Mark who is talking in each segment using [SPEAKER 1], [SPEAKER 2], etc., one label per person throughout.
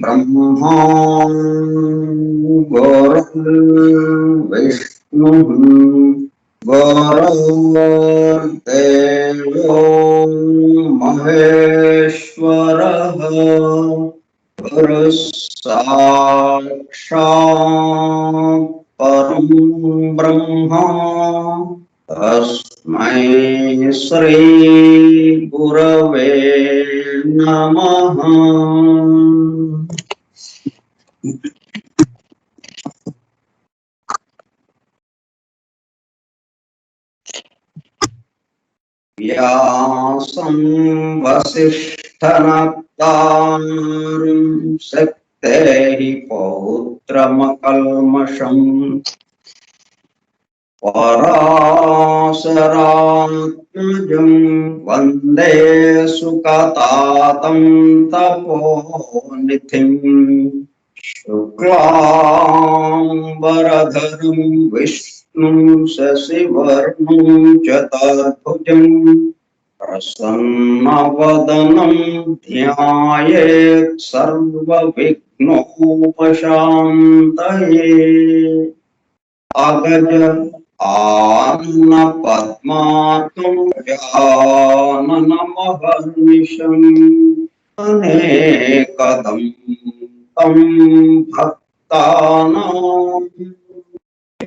[SPEAKER 1] ब्रह्मा गुरुर्विष्णुः गुरुर्देवो महेश्वरः गुरुः साक्षात् परं ब्रह्म तस्मै श्री गुरवे नमः। व्यासं वसिष्ठनप्तारं शक्तेः पौत्रमकल्मषम् पराशरात्मजं वन्दे सुकतातं तपोनिधिम् शुक्लाम्बरधरं विष्णुं शशिवर्णं चतुर्भुजं प्रसन्नवदनं ध्यायेत् सर्वविघ्नोपशान्तये। अगज आननपद्मार्कं गजाननमहर्निशम् अनेकदं तं भक्तानाम्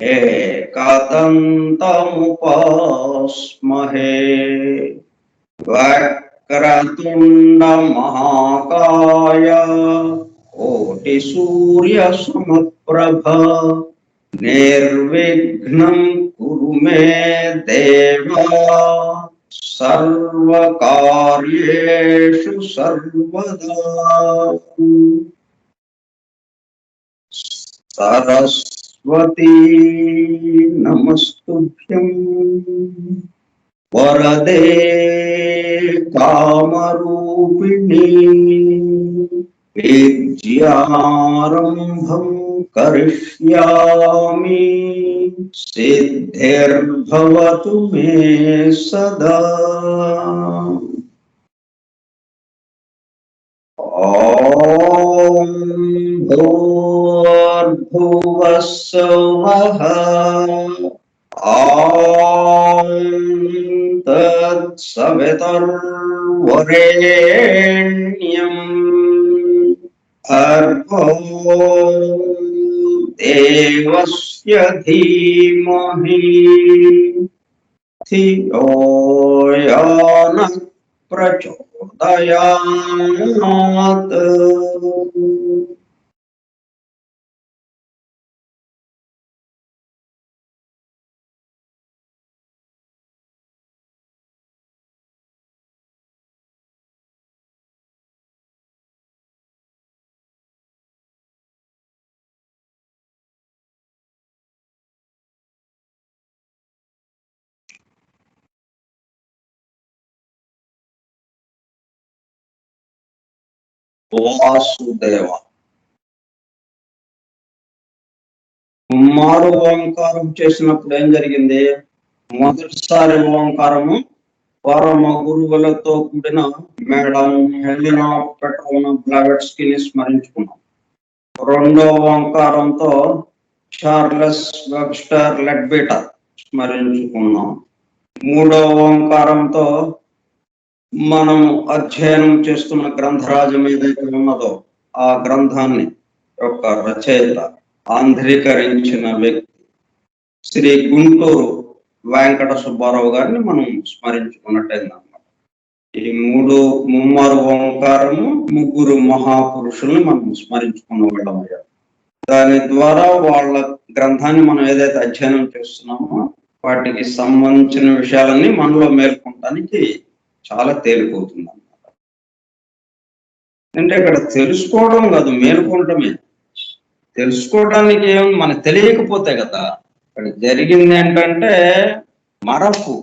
[SPEAKER 1] एकदन्तमुपास्महे। वक्रतुण्डमहाकाय कोटिसूर्यसमप्रभ निर्विघ्नं कुरु मे देव सर्वकार्येषु सर्वदा। सरस्वती नमस्तुभ्यं वरदे कामरूपिणी विद्यारम्भं करिष्यामि सिद्धिर्भवतु मे सदा। ॐ भूर्भुवः स्वः ॐ तत्सवितुर्वरेण्यम् भर्गो देवस्य धीमहि धियो यो नः प्रचोदयात्। వాసుదేవ. మారు ఓంకారం చేసినప్పుడు ఏం జరిగింది? మొదటిసారి ఓంకారము పరమ గురువులతో కూడిన మేడం హెలినా పెట్రోనా బ్లావెట్స్కీ స్మరించుకున్నాం. రెండో ఓంకారంతో చార్లెస్ వెబ్స్టర్ లెడ్బీటర్ స్మరించుకున్నాం. మూడో ఓంకారంతో మనం అధ్యయనం చేస్తున్న గ్రంథరాజం ఏదైతే ఉన్నదో ఆ గ్రంథాన్ని యొక్క రచయిత, ఆంధ్రీకరించిన వ్యక్తి శ్రీ గుంటూరు వెంకట సుబ్బారావు గారిని మనం స్మరించుకున్నట్టయిందన్నమాట. ఈ ముమ్మారు ఓంకారము, ముగ్గురు మహాపురుషుల్ని మనం స్మరించుకున్న వాళ్ళమయ్యారు. దాని ద్వారా వాళ్ళ గ్రంథాన్ని మనం ఏదైతే అధ్యయనం చేస్తున్నామో వాటికి సంబంధించిన విషయాలన్నీ మనలో మేల్కొనడానికి చాలా తేలిపోతుంది అన్నమాట. అంటే ఇక్కడ తెలుసుకోవడం కాదు, మేల్కొనటమే. తెలుసుకోవడానికి ఏం మనకు తెలియకపోతే కదా. ఇక్కడ జరిగింది ఏంటంటే మరపు,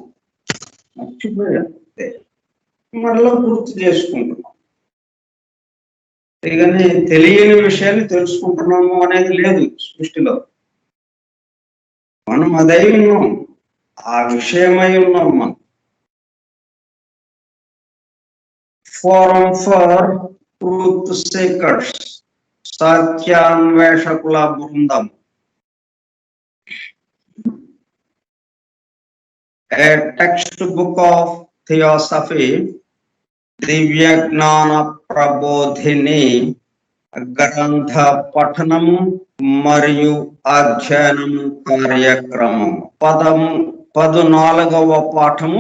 [SPEAKER 1] మర్చిపోయాతే మరలా గుర్తు చేసుకుంటున్నాం. కానీ తెలియని విషయాన్ని తెలుసుకుంటున్నాము అనేది లేదు సృష్టిలో. మనం అదై ఉన్నాం, ఆ విషయమై ఉన్నాం. మనం ఫోరం ఫర్ ట్రూత్ సీకర్స్, సత్యాన్వేషకుల బృందం. A textbook of theosophy, దివ్య జ్ఞాన ప్రబోధిని గ్రంథ పఠనము మరియు అధ్యయనము కార్యక్రమం. 14వ పాఠము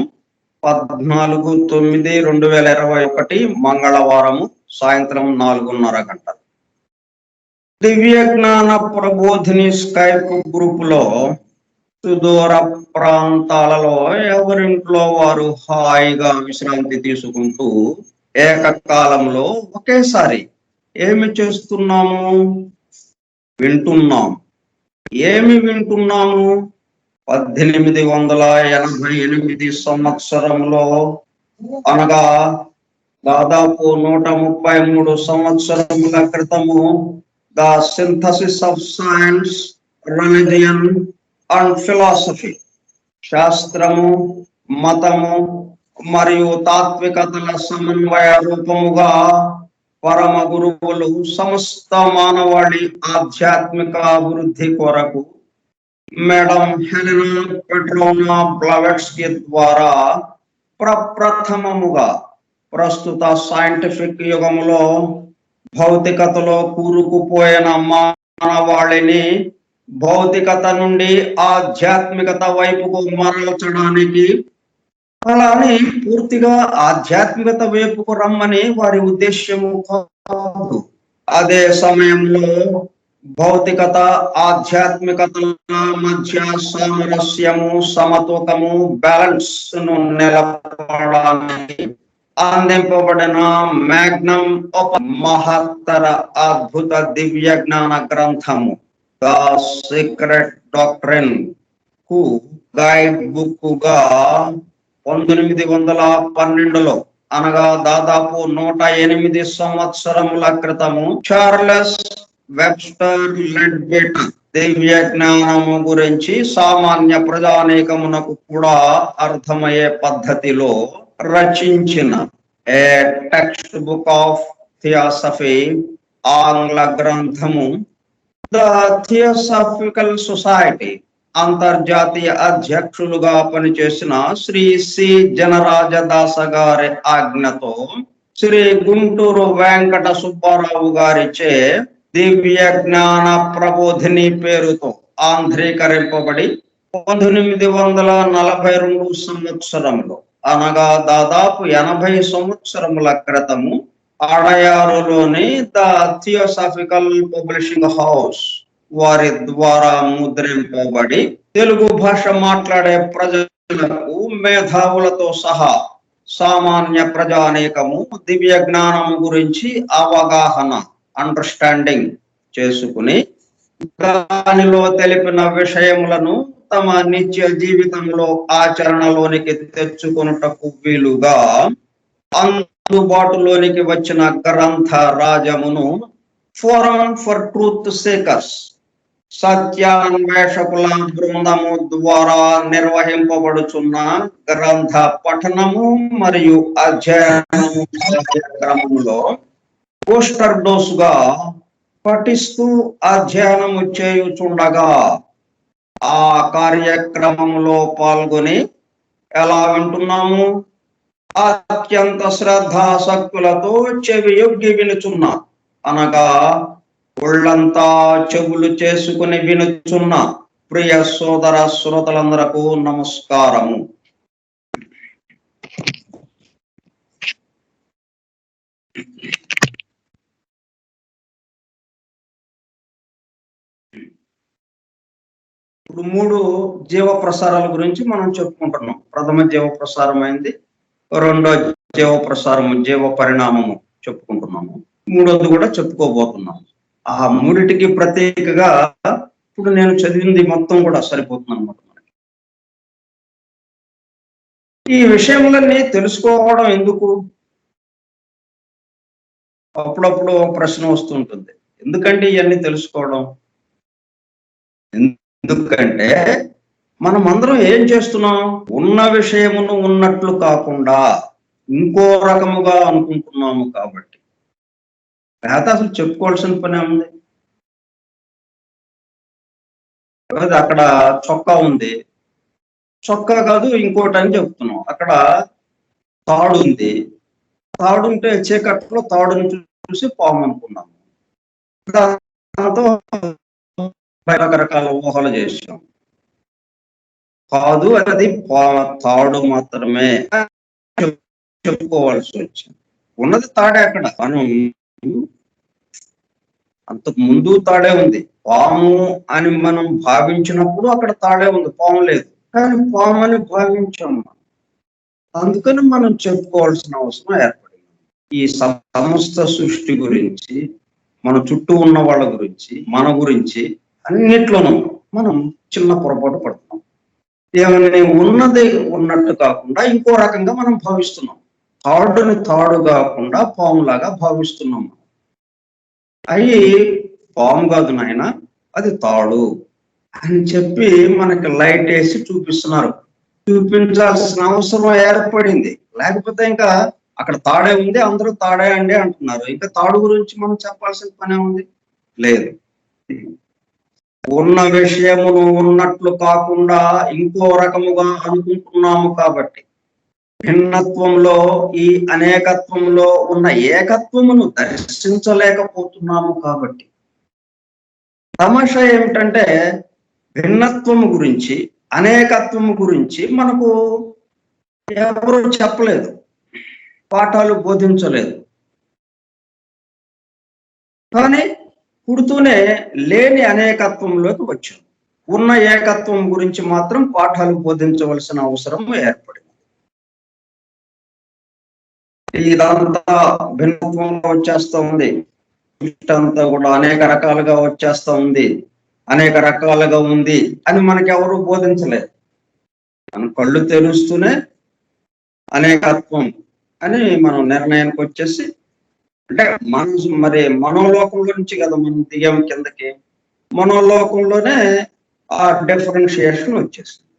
[SPEAKER 1] 14/9/2021 మంగళవారము సాయంత్రం 4:30 గంటలు. దివ్య జ్ఞాన ప్రబోధిని స్కైప్ గ్రూప్ లో సుదూర ప్రాంతాలలో ఎవరింట్లో వారు హాయిగా విశ్రాంతి తీసుకుంటూ ఏకకాలంలో ఒకేసారి ఏమి చేస్తున్నాము? వింటున్నాం. ఏమి వింటున్నాము? 1888 సంవత్సరంలో, అనగా దాదాపు 133 సంవత్సరముల క్రితము, the synthesis of science, religion and philosophy, శాస్త్రము, మతము మరియు తాత్వికతల సమన్వయ రూపముగా పరమ గురువులు సమస్త మానవాళి ఆధ్యాత్మిక అభివృద్ధి కొరకు మేడం హెలినా పెట్రోనా బ్లావెట్స్కీ ద్వారా ప్రప్రథమముగా ప్రస్తుత సైంటిఫిక్ యుగములో భౌతికతలో కూరుకుపోయిన మానవాళిని భౌతికత నుండి ఆధ్యాత్మికత వైపుకు మరల్చడానికి, అలానే పూర్తిగా ఆధ్యాత్మికత వైపుకు రమ్మని వారి ఉద్దేశ్యము కాదు. అదే సమయంలో భౌతికత ఆధ్యాత్మికతల మధ్య సామరస్యము, సమతూకము, బ్యాలెన్స్ ను నిలపడానికి అందింపబడిన మ్యాగ్నమ్ ఓపస్, మహత్తర అద్భుత దివ్య జ్ఞాన గ్రంథము ద సీక్రెట్ డాక్ట్రిన్ కు గైడ్ బుక్ గా 1912లో, అనగా దాదాపు 108 సంవత్సరముల క్రితము చార్లెస్ వెబ్స్టర్ లెడ్బీటర్ దివ్య జ్ఞానము గురించి సామాన్య ప్రజానీకమునకు కూడా అర్థమయ్యే పద్ధతిలో రచించిన ఏ టెక్స్ట్ బుక్ ఆఫ్ థియాసఫీ ఆంగ్ల గ్రంథము ద థియోసాఫికల్ సొసైటీ అంతర్జాతీయ అధ్యక్షులుగా పనిచేసిన శ్రీ సి జనరాజదాస గారి ఆజ్ఞతో శ్రీ గుంటూరు వెంకట సుబ్బారావు గారిచే దివ్య జ్ఞాన ప్రబోధిని పేరుతో ఆంధ్రీకరింపబడి 1942 సంవత్సరంలో, అనగా దాదాపు 80 సంవత్సరముల క్రితము అడయారులోని ద థియోసాఫికల్ పబ్లిషింగ్ హౌస్ వారి ద్వారా ముద్రింపబడి తెలుగు భాష మాట్లాడే ప్రజలకు, మేధావులతో సహా సామాన్య ప్రజానీకము దివ్య జ్ఞానము గురించి అవగాహన, అండర్స్టాండింగ్ చేసుకుని దానిలో తెలిపిన విషయములను తమ నిత్య జీవితంలో ఆచరణలోనికి తెచ్చుకొనుటకు వీలుగా అందుబాటులోనికి వచ్చిన గ్రంథ రాజమును ఫోరం ఫర్ ట్రూత్ సేకర్స్ సత్యాన్వేషకుల బృందము ద్వారా నిర్వహింపబడుచున్న గ్రంథ పఠనము మరియు అధ్యయనము కార్యక్రమంలో పోస్టర్ డోసుగా పఠిస్తూ అధ్యయనము చేయుచుండగా ఆ కార్యక్రమంలో పాల్గొని ఎలా వింటున్నాము? అత్యంత శ్రద్ధాసక్తులతో చెవి యొగ్గి వినుచున్నా, అనగా ఒళ్ళంతా చెవులు చేసుకుని వినుచున్న ప్రియ సోదర శ్రోతలందరకు నమస్కారము. ఇప్పుడు 3 జీవ ప్రసారాల గురించి మనం చెప్పుకుంటున్నాం. ప్రథమ జీవ ప్రసారం అయింది, రెండో జీవ ప్రసారము జీవ పరిణామము చెప్పుకుంటున్నాము, మూడోది కూడా చెప్పుకోబోతున్నాము. ఆ మూడిటికి ప్రత్యేకగా ఇప్పుడు నేను చదివింది మొత్తం కూడా సరిపోతుంది అనమాట. మనకి ఈ విషయములన్నీ తెలుసుకోవడం ఎందుకు? అప్పుడప్పుడు ప్రశ్న వస్తుంటుంది, ఎందుకంటే ఇవన్నీ తెలుసుకోవడం? ఎందుకంటే మనం అందరం ఏం చేస్తున్నాం? ఉన్న విషయమును ఉన్నట్లు కాకుండా ఇంకో రకముగా అనుకుంటున్నాము. కాబట్టి లేకపోతే అసలు చెప్పుకోవాల్సిన పని ఉంది. అక్కడ చొక్కా ఉంది, చొక్కా కాదు ఇంకోటి అని చెప్తున్నాం. అక్కడ తాడు ఉంది, తాడు ఉంటే చీకట్లో తాడుని చూసి పాము అనుకున్నాము. దాంతో రకరకాల ఊహలు చేసాం. కాదు, అది తాడు మాత్రమే చెప్పుకోవాల్సి వచ్చింది. ఉన్నది తాడే. అక్కడ మనం అంతకు ముందు తాడే ఉంది. పాము అని మనం భావించినప్పుడు అక్కడ తాడే ఉంది, పాము లేదు. కానీ పాము అని భావించాం. అందుకని మనం చెప్పుకోవాల్సిన అవసరం ఏర్పడింది. ఈ సమస్త సృష్టి గురించి, మన చుట్టూ ఉన్న వాళ్ళ గురించి, మన గురించి అన్నిట్లోనూ మనం చిన్న పొరపాటు పడుతున్నాం. ఏమని ఉన్నది ఉన్నట్టు కాకుండా ఇంకో రకంగా మనం భావిస్తున్నాం. తాడుని తాడు కాకుండా పాములాగా భావిస్తున్నాం. అవి పాము కాదు నాయన, అది తాడు అని చెప్పి మనకి లైట్ వేసి చూపిస్తున్నారు. చూపించాల్సిన అవసరం ఏర్పడింది. లేకపోతే ఇంకా అక్కడ తాడే ఉంది, అందరూ తాడే అండి అంటున్నారు. ఇంకా తాడు గురించి మనం చెప్పాల్సిన పనే ఉంది? లేదు. ఉన్న విషయమును ఉన్నట్లు కాకుండా ఇంకో రకముగా అనుకుంటున్నాము. కాబట్టి భిన్నత్వంలో ఈ అనేకత్వంలో ఉన్న ఏకత్వమును దర్శించలేకపోతున్నాము. కాబట్టి తమాషా ఏమిటంటే భిన్నత్వము గురించి, అనేకత్వము గురించి మనకు ఎవరు చెప్పలేదు, పాఠాలు బోధించలేదు. కానీ పుడుతూనే లేని అనేకత్వంలోకి వచ్చాం. ఉన్న ఏకత్వం గురించి మాత్రం పాఠాలు బోధించవలసిన అవసరం ఏర్పడింది. ఇదంతా భిన్నత్వంగా వచ్చేస్తా ఉంది. అంతా కూడా అనేక రకాలుగా వచ్చేస్తా ఉంది, అనేక రకాలుగా ఉంది అని మనకి ఎవరు బోధించలేదు. మన కళ్ళు తెలుస్తూనే అనేకత్వం అని మనం నిర్ణయానికి వచ్చేసి, అంటే మరి మనోలోకంలో నుంచి కదా మనం దిగాం కిందకి. మనోలోకంలోనే ఆ డిఫరెన్షియేషన్ వచ్చేసింది.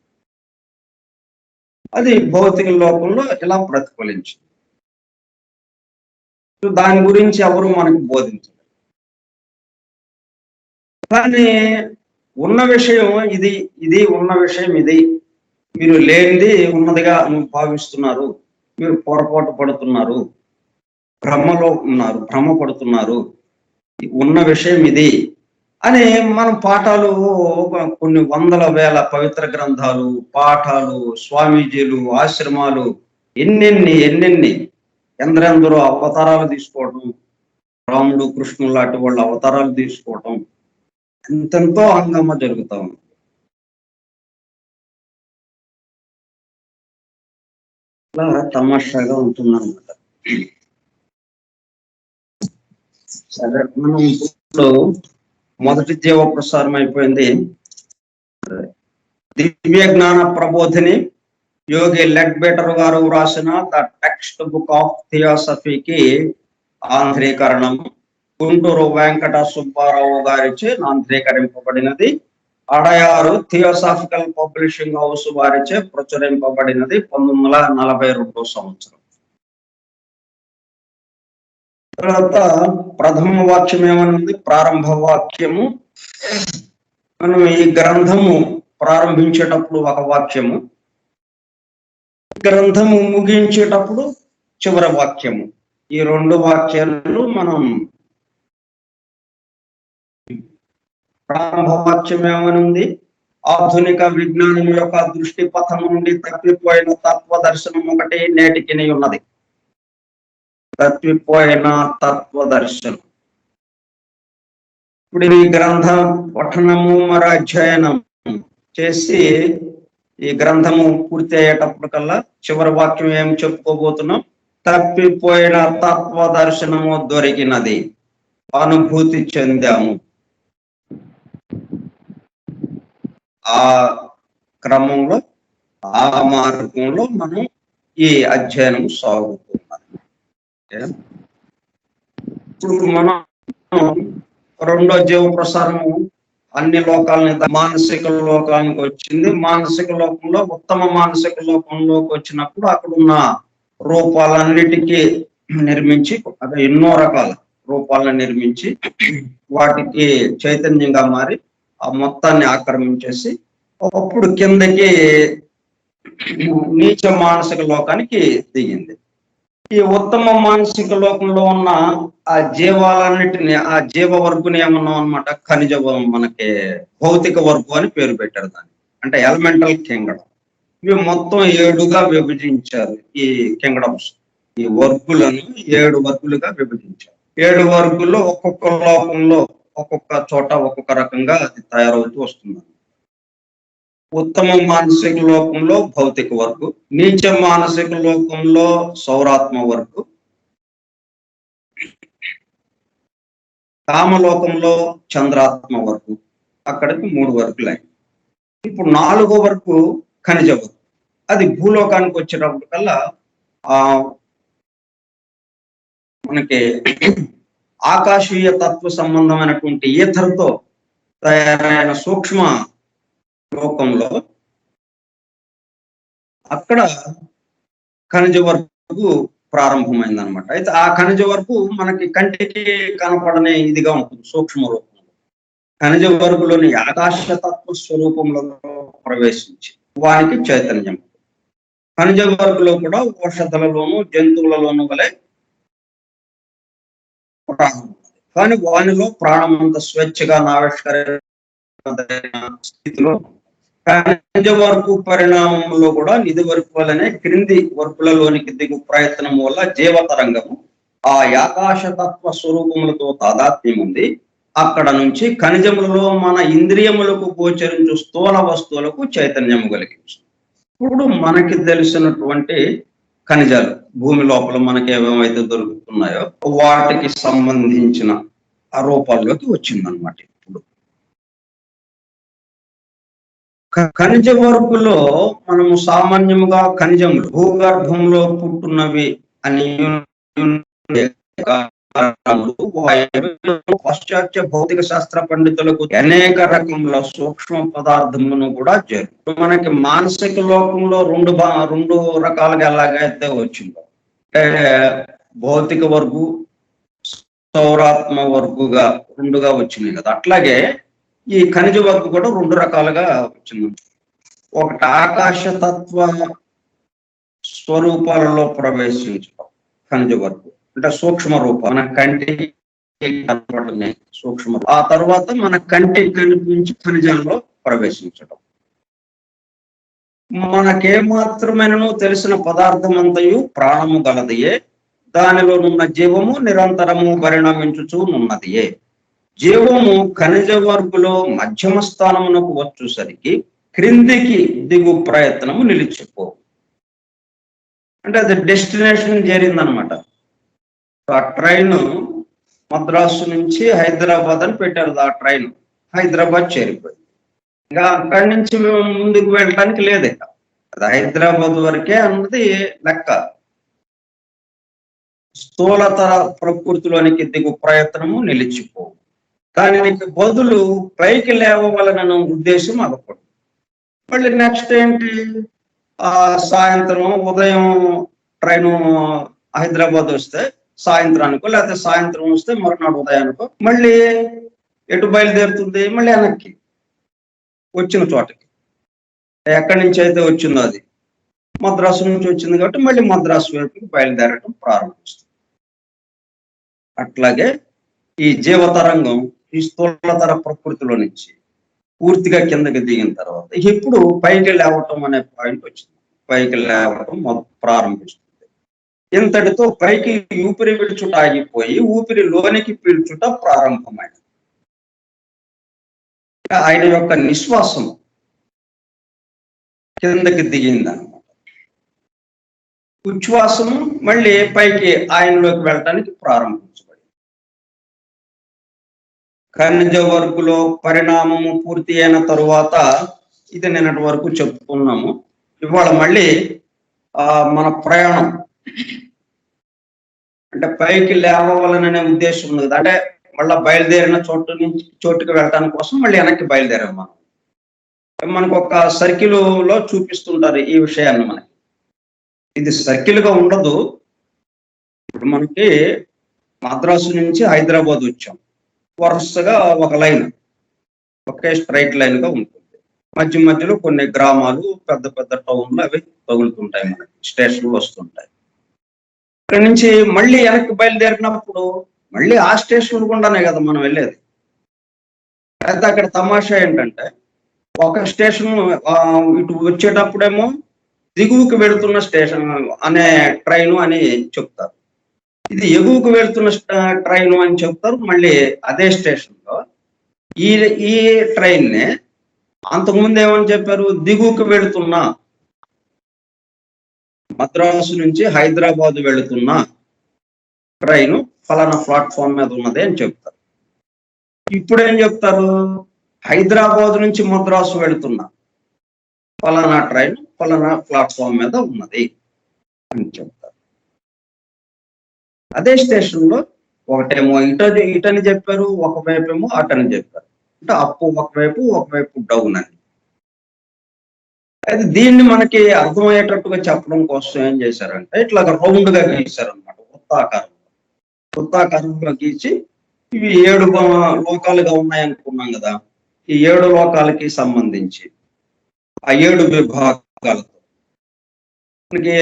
[SPEAKER 1] అది భౌతిక లోకంలో ఇలా ప్రతిఫలించింది. దాని గురించి ఎవరు మనకు బోధించలేదు. కానీ ఉన్న విషయం ఇది, ఇది ఉన్న విషయం ఇది. మీరు లేనిది ఉన్నదిగా భావిస్తున్నారు, మీరు పొరపాటు పడుతున్నారు, భ్రమలో ఉన్నారు, భ్రమ పడుతున్నారు. ఉన్న విషయం ఇది అని మనం పాఠాలు, కొన్ని వందల వేల పవిత్ర గ్రంథాలు, పాఠాలు, స్వామీజీలు, ఆశ్రమాలు, ఎన్నెన్ని ఎందరెందరో అవతారాలు తీసుకోవడం, రాముడు కృష్ణుడు లాంటి వాళ్ళ అవతారాలు తీసుకోవడం, ఎంతెంతో హంగామా జరుగుతా ఉంది. అలా తమాషాగా ఉంటుందన్నమాట. సరే, మనం ఇప్పుడు మొదటి జీవ ప్రసారం అయిపోయింది. దివ్య జ్ఞాన ప్రబోధిని యోగి లెడ్బెటర్ గారు వ్రాసిన ద టెక్స్ట్ బుక్ ఆఫ్ థియోసఫీకి ఆంధ్రీకరణం గుంటూరు వెంకట సుబ్బారావు గారిచే ఆంధ్రీకరింపబడినది. అడయారు థియోసాఫికల్ పబ్లిషింగ్ హౌస్ వారిచే ప్రచురింపబడినది 1942 సంవత్సరం. తర్వాత ప్రథమ వాక్యం ఏమన్నది? ప్రారంభ వాక్యము. మనం ఈ గ్రంథము ప్రారంభించేటప్పుడు ఒక వాక్యము, గ్రంథము ముగించేటప్పుడు చివరి వాక్యము. ఈ రెండు వాక్యాలు మనం ప్రారంభ వాక్యం ఏమనుంది? ఆధునిక విజ్ఞానం యొక్క దృష్టి పథం నుండి తప్పిపోయిన తత్వదర్శనం ఒకటి నేటికి ఉన్నది. తప్పిపోయిన తత్వదర్శనం. ఇప్పుడు ఈ గ్రంథ పఠనము మరి అధ్యయనం చేసి ఈ గ్రంథము పూర్తి అయ్యేటప్పటికల్లా చివరి వాక్యం ఏం చెప్పుకోబోతున్నాం? తప్పిపోయిన తత్వదర్శనము దొరికినది, అనుభూతి చెందాము. ఆ క్రమంలో ఆ మార్గంలో మనం ఈ అధ్యయనం సాగుతున్నది. ఇప్పుడు మనం రెండో జీవ ప్రసారము అన్ని లోకాలని మానసిక లోకానికి వచ్చింది. మానసిక లోకంలో ఉత్తమ మానసిక లోకంలోకి వచ్చినప్పుడు అక్కడున్న రూపాలన్నిటికీ నిర్మించి, అదే ఎన్నో రకాల రూపాలను నిర్మించి వాటికి చైతన్యంగా మారి ఆ మొత్తాన్ని ఆక్రమించేసి అప్పుడు కిందకి నీచ మానసిక లోకానికి దిగింది. ఈ ఉత్తమ మానసిక లోకంలో ఉన్న ఆ జీవాలన్నిటిని, ఆ జీవ వర్గుని ఏమన్నాం అనమాట, ఖనిజ, మనకి భౌతిక వర్గు అని పేరు పెట్టారు దాన్ని, అంటే ఎలిమెంటల్ కింగ్డమ్. ఇవి మొత్తం 7గా విభజించారు ఈ కింగ్డమ్స్. ఈ వర్గులను 7 వర్గులుగా విభజించారు. 7 వర్గుల్లో ఒక్కొక్క లోకంలో ఒక్కొక్క చోట ఒక్కొక్క రకంగా అది తయారవుతూ వస్తుంది. ఉత్తమ మానసిక లోకంలో భౌతిక వర్గు, నీచ మానసిక లోకంలో సౌరాత్మ వర్గు, కామలోకంలో చంద్రాత్మ వర్గు. అక్కడికి 3 వర్గులు. ఇప్పుడు 4వ వర్గు ఖనిజ వర్గు. అది భూలోకానికి వచ్చేటప్పటికల్లా మనకి ఆకాశీయ తత్వ సంబంధమైనటువంటి ఈథర్తో తయారైన సూక్ష్మ లోకంలో అక్కడ ఖనిజ వర్గు ప్రారంభమైంది అనమాట. అయితే ఆ ఖనిజ వర్గు మనకి కంటికి కనపడనే ఇదిగా ఉంటుంది సూక్ష్మ రూపంలో. ఖనిజ వర్గులోని ఆకాశతత్వ స్వరూపంలో ప్రవేశించి వానికి చైతన్యం. ఖనిజ వర్గులో కూడా ఔషధలలోను జంతువులలోను వలె ప్రాణం, కానీ వానిలో ప్రాణమంత స్వేచ్ఛగా ఆవిష్కరణ స్థితిలో. ఖనిజ వర్గు పరిణామంలో కూడా నిధి వర్గు వలనే క్రింది వర్గులలోనికి దిగు ప్రయత్నం వల్ల జీవతరంగము ఆ ఆకాశతత్వ స్వరూపములతో తాదాత్మ్యం ఉంది. అక్కడ నుంచి ఖనిజములలో మన ఇంద్రియములకు గోచరించు స్థూల వస్తువులకు చైతన్యము కలిగించు. ఇప్పుడు మనకి తెలిసినటువంటి ఖనిజాలు భూమి లోపల మనకి ఏమేమైతే దొరుకుతున్నాయో వాటికి సంబంధించిన ఆ రూపాల్లోకి వచ్చిందనమాట. ఇప్పుడు ఖనిజ వర్గులో మనము సామాన్యముగా ఖనిజములు భూగర్భంలో పుట్టున్నవి అని పాశ్చాత్య భౌతిక శాస్త్ర పండితులకు అనేక రకముల సూక్ష్మ పదార్థములను కూడా చేరు. మనకి మానసిక లోకంలో రెండు రకాలుగా ఎలాగైతే వచ్చిందో, భౌతిక వర్గు సౌరాత్మ వర్గుగా 2గా వచ్చినాయి కదా, అట్లాగే ఈ ఖనిజ వర్గు కూడా 2 రకాలుగా వచ్చింది. ఒకటి ఆకాశతత్వ స్వరూపాలలో ప్రవేశించడం ఖనిజ వర్గు, అంటే సూక్ష్మ రూపం, మన కంటికి కనపడని సూక్ష్మ. ఆ తర్వాత మన కంటికి కనిపించి ఖనిజంలో ప్రవేశించడం. మనకేమాత్రమైనను తెలిసిన పదార్థం అంతయు ప్రాణము గలదియే, దానిలోనున్న జీవము నిరంతరము పరిణమించుచూ ఉన్నదియే. జీవము ఖనిజ వర్గులో మధ్యమ స్థానమునకు వచ్చేసరికి క్రిందికి దిగు ప్రయత్నము నిలిచిపో, అంటే అది డెస్టినేషన్ చేరిందనమాట. ఆ ట్రైన్ మద్రాసు నుంచి హైదరాబాద్ అని పెట్టారు. ఆ ట్రైన్ హైదరాబాద్ చేరిపోయింది. ఇంకా అక్కడి నుంచి మేము ముందుకు వెళ్ళడానికి లేదు. అది హైదరాబాద్ వరకే అన్నది లెక్క. స్థూలతర ప్రకృతిలోనికి దిగు ప్రయత్నము నిలిచిపోవు. దానికి బదులు పైకి లేవవలనన్న ఉద్దేశం అదొకటి. మళ్ళీ నెక్స్ట్ ఏంటి, సాయంత్రం ఉదయం ట్రైను హైదరాబాద్ వస్తే సాయంత్రానికో, లేకపోతే సాయంత్రం వస్తే మరునాడు ఉదయానికో మళ్ళీ ఎటు బయలుదేరుతుంది, మళ్ళీ వెనక్కి వచ్చిన చోటకి. ఎక్కడి నుంచి అయితే వచ్చిందో అది మద్రాసు నుంచి వచ్చింది కాబట్టి మళ్ళీ మద్రాసు వైపుకి బయలుదేరటం ప్రారంభిస్తుంది. అట్లాగే ఈ జీవతరంగం ఈ స్థూలతర ప్రకృతిలో నుంచి పూర్తిగా కిందకి దిగిన తర్వాత ఇప్పుడు పైకి లేవటం అనే పాయింట్ వచ్చింది. పైకి లేవటం ప్రారంభిస్తుంది. ఇంతటితో పైకి ఊపిరి పీల్చుట ఆగిపోయి ఊపిరి లోనికి పీల్చుట ప్రారంభమైంది. ఆయన యొక్క నిశ్వాసం కిందకి దిగిందనమాట. ఉచ్ఛ్వాసము మళ్ళీ పైకి ఆయనలోకి వెళ్ళటానికి ప్రారంభించబడింది. ఖనిజ వర్గులో పరిణామము పూర్తి అయిన తరువాత, ఇది నిన్నటి వరకు చెప్పుకున్నాము, ఇవాళ మళ్ళీ మన ప్రయాణం అంటే పైకి లేవవలననే ఉద్దేశం ఉంది కదా. అంటే మళ్ళీ బయలుదేరిన చోటు నుంచి చోటుకి వెళ్ళటానికి కోసం మళ్ళీ వెనక్కి బయలుదేరాం మనం. మనకు ఒక సర్కిల్లో చూపిస్తుంటారు ఈ విషయాన్ని మనకి. ఇది సర్కిల్ గా ఉండదు. ఇప్పుడు మనకి మద్రాసు నుంచి హైదరాబాద్ వచ్చాం, వరుసగా ఒక లైన్, ఒకే స్ట్రైట్ లైన్ గా ఉంటుంది. మధ్య మధ్యలో కొన్ని గ్రామాలు, పెద్ద పెద్ద టౌన్లు అవి తగులుతుంటాయి, మనకి స్టేషన్లు వస్తుంటాయి. ఇక్కడ నుంచి మళ్ళీ వెనక్కి బయలుదేరినప్పుడు మళ్ళీ ఆ స్టేషన్ గుండానే కదా మనం వెళ్ళేది. అయితే అక్కడ తమాషా ఏంటంటే, ఒక స్టేషన్ ఇటు వచ్చేటప్పుడేమో దిగువకు వెళుతున్న స్టేషన్ అనే ట్రైను అని చెప్తారు, ఇది ఎగువకు వెళ్తున్న ట్రైను అని చెప్తారు. మళ్ళీ అదే స్టేషన్ లో ఈ ట్రైన్ ని అంతకుముందు ఏమని చెప్పారు, దిగువకు వెళుతున్నా, మద్రాసు నుంచి హైదరాబాద్ వెళుతున్న ట్రైను ఫలానా ప్లాట్ఫామ్ మీద ఉన్నది అని చెప్తారు. ఇప్పుడు ఏం చెప్తారు, హైదరాబాద్ నుంచి మద్రాసు వెళుతున్న ఫలానా ట్రైన్ ఫలానా ప్లాట్ఫామ్ మీద ఉన్నది అని చెప్తారు. అదే స్టేషన్ లో ఒకటేమో ఇటని చెప్పారు, ఒకవైపు ఏమో అటని చెప్పారు. అంటే అప్పు ఒకవైపు డౌన్ అని. అయితే దీన్ని మనకి అర్థమయ్యేటట్టుగా చెప్పడం కోసం ఏం చేశారంటే, ఇట్లా రౌండ్ గా గీశారనమాట, వృత్తాకారంలో గీచి ఇవి 7 లోకాలుగా ఉన్నాయనుకున్నాం కదా. ఈ 7 లోకాలకి సంబంధించి ఆ 7 విభాగాలతో మనకి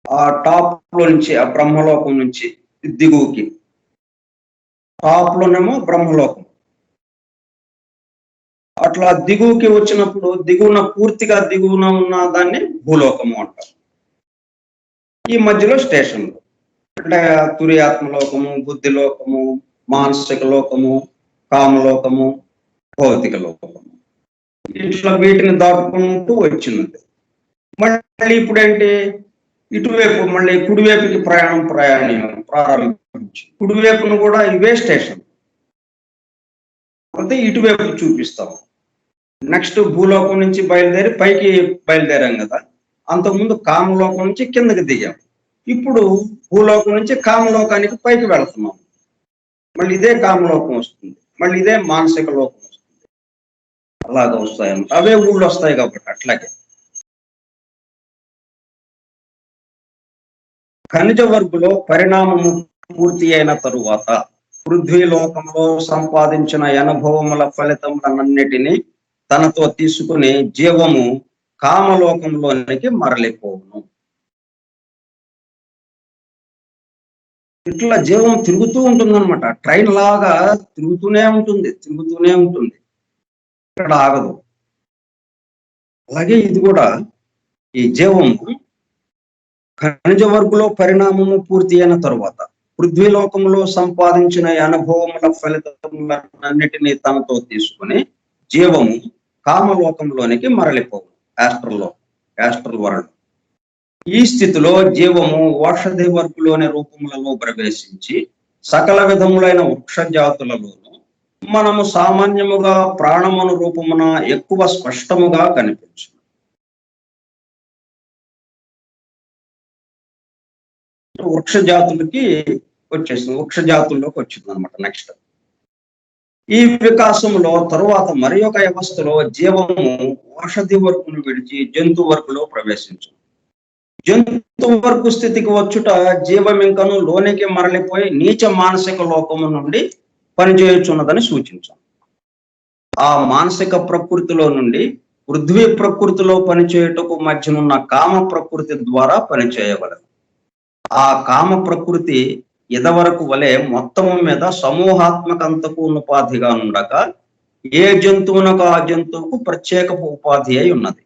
[SPEAKER 1] ఆ టాప్ లో నుంచి, ఆ బ్రహ్మలోకం నుంచి దిగువకి, టాప్ లోనేమో బ్రహ్మలోకం, అట్లా దిగువకి వచ్చినప్పుడు పూర్తిగా దిగువన ఉన్న దాన్ని భూలోకము అంటారు. ఈ మధ్యలో స్టేషన్లు అంటే తురియాత్మలోకము, బుద్ధిలోకము, మానసిక లోకము, కామలోకము, భౌతిక లోకము, ఇట్లా వీటిని దాటుకుంటూ వచ్చినది. మళ్ళీ ఇప్పుడు ఏంటి, ఇటువైపు మళ్ళీ కుడివైపుకి ప్రారంభించి కుడివైపును కూడా ఇవే స్టేషన్ అంటే ఇటువైపు చూపిస్తాం. నెక్స్ట్ భూలోకం నుంచి బయలుదేరి పైకి బయలుదేరాం కదా, అంతకుముందు కామలోకం నుంచి కిందకి దిగాం. ఇప్పుడు భూలోకం నుంచి కామలోకానికి పైకి వెళుతున్నాం. మళ్ళీ ఇదే కామలోకం వస్తుంది, మళ్ళీ ఇదే మానసిక లోకం వస్తుంది. అలాగే వస్తాయన్నమాట, అవే ఊళ్ళు వస్తాయి కాబట్టి. అట్లాగే ఖనిజ వర్గులో పరిణామము పూర్తి అయిన తరువాత పృథ్వీలోకంలో సంపాదించిన అనుభవముల ఫలితములన్నిటినీ తనతో తీసుకుని జీవము కామలోకంలోనికి మరలిపోవును. ఇట్లా జీవం తిరుగుతూ ఉంటుందన్నమాట, ట్రైన్ లాగా తిరుగుతూనే ఉంటుంది, ఇక్కడ ఆగదు. అలాగే ఇది కూడా, ఈ జీవము ఖనిజ వర్గులో పరిణామము పూర్తి అయిన తరువాత పృథ్వీలోకంలో సంపాదించిన అనుభవముల ఫలితములన్నిటినీ తనతో తీసుకుని జీవము కామలోకంలోనికి మరలిపోవు, యాస్ట్రల్ వరల్డ్. ఈ స్థితిలో జీవము ఓషధి వర్గులోని రూపములలో ప్రవేశించి సకల విధములైన వృక్ష జాతులలోనూ మనము సామాన్యముగా ప్రాణమను రూపమున ఎక్కువ స్పష్టముగా కనిపించు. వృక్ష జాతులకి వచ్చేసింది, వృక్ష జాతుల్లోకి వచ్చింది అనమాట. నెక్స్ట్ ఈ వికాసంలో తరువాత మరి ఒక వ్యవస్థలో జీవము ఔషధి వర్గును విడిచి జంతు వర్గులో ప్రవేశించు. జంతు వర్గు స్థితికి వచ్చుట జీవం ఇంకను లోనికి మరలిపోయి నీచ మానసిక లోకము నుండి పనిచేయుచున్నదని సూచించాం. ఆ మానసిక ప్రకృతిలో నుండి పృథ్వీ ప్రకృతిలో పనిచేయుటకు మధ్యనున్న కామ ప్రకృతి ద్వారా పనిచేయవలెను. ఆ కామ ప్రకృతి ఇదివరకు వలె మొత్తము మీద సమూహాత్మకంతకు ఉపాధిగా ఉండగా ఏ జంతువునకు ఆ జంతువుకు ప్రత్యేక ఉపాధి అయి ఉన్నది.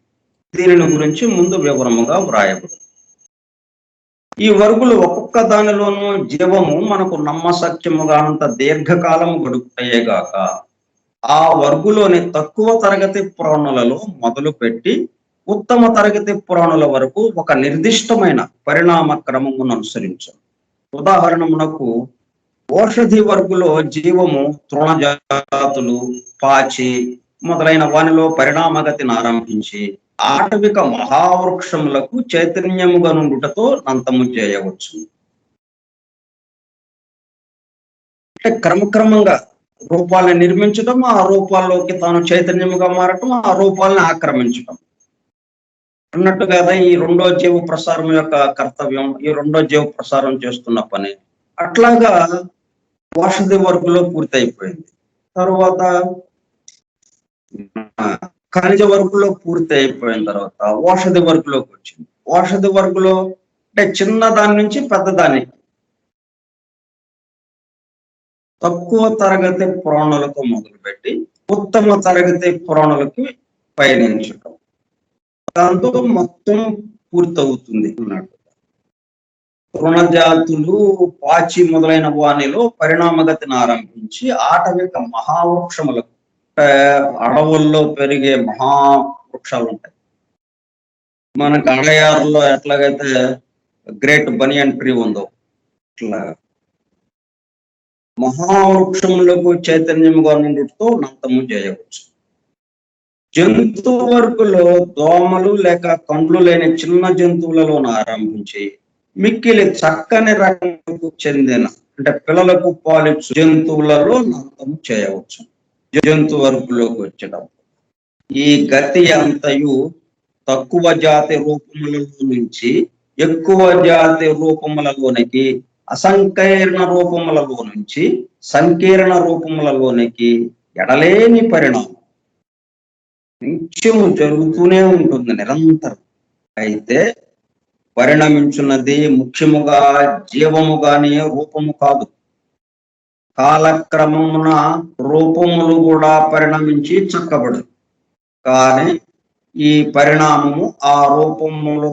[SPEAKER 1] దీనిని గురించి ముందు వివరముగా వ్రాయబడు. ఈ వర్గులు ఒక్కొక్క దానిలోనూ జీవము మనకు నమ్మసత్యముగానంత దీర్ఘకాలము గడుపుతాయేగాక ఆ వర్గులోని తక్కువ తరగతి ప్రాణులలో మొదలుపెట్టి ఉత్తమ తరగతి ప్రాణుల వరకు ఒక నిర్దిష్టమైన పరిణామ క్రమమును అనుసరించు. ఉదాహరణమునకు ఔషధి వర్గులో జీవము తృణజాతులు, పాచి మొదలైన వానిలో పరిణామగతిని ఆరంభించి ఆటవిక మహావృక్షములకు చైతన్యముగా నుండుటతో నంతము చేయవచ్చు. అంటే క్రమక్రమంగా రూపాలను నిర్మించడం, ఆ రూపాల్లోకి తాను చైతన్యముగా మారటం, ఆ రూపాలను ఆక్రమించటం అన్నట్టు కదా ఈ రెండో జీవ ప్రసారం యొక్క కర్తవ్యం, ఈ రెండో జీవ ప్రసారం చేస్తున్న పని. అట్లాగా ఔషధి వర్గులో పూర్తయిపోయింది. తరువాత ఖనిజ వర్గులో పూర్తి అయిపోయిన తర్వాత ఔషధి వర్గులోకి వచ్చింది. ఔషధి వర్గులో అంటే చిన్న దాని నుంచి పెద్ద దానికి తక్కువ తరగతి ప్రాణులకు మొదలుపెట్టి ఉత్తమ తరగతి ప్రాణులకి పయనించటం, దాంతో మొత్తం పూర్తవుతుంది అన్నట్టు. తృణజాతులు, పాచి మొదలైన వానిలో పరిణామగతిని ఆరంభించి ఆటవిక మహావృక్షములకు, అడవుల్లో పెరిగే మహావృక్షాలు ఉంటాయి. మనకు అడయారులో ఎట్లాగైతే గ్రేట్ బనియన్ ట్రీ ఉందో అట్లా మహావృక్షములకు చైతన్యముగా నుండితో నంతము చేయవచ్చు. జంతు వర్గులో దోమలు లేక కండ్లు లేని చిన్న జంతువులలో ఆరంభించి మిక్కిలి చక్కని రకముకు చెందిన అంటే పిల్లలకు పాలిచ్చు జంతువులలో నంతము చేయవచ్చు. జంతు వర్గులోకి వచ్చడం ఈ గతి అంతయు తక్కువ జాతి రూపములలో నుంచి ఎక్కువ జాతి రూపములలోనికి, అసంకీర్ణ రూపములలో నుంచి సంకీర్ణ రూపములలోనికి ఎడలేని పరిణామం నిత్యము జరుగుతూనే ఉంటుంది నిరంతరం. అయితే పరిణమించున్నది ముఖ్యముగా జీవము గాని రూపము కాదు. కాలక్రమమున రూపములు కూడా పరిణమించి చక్కబడు. కానీ ఈ పరిణామము ఆ రూపములు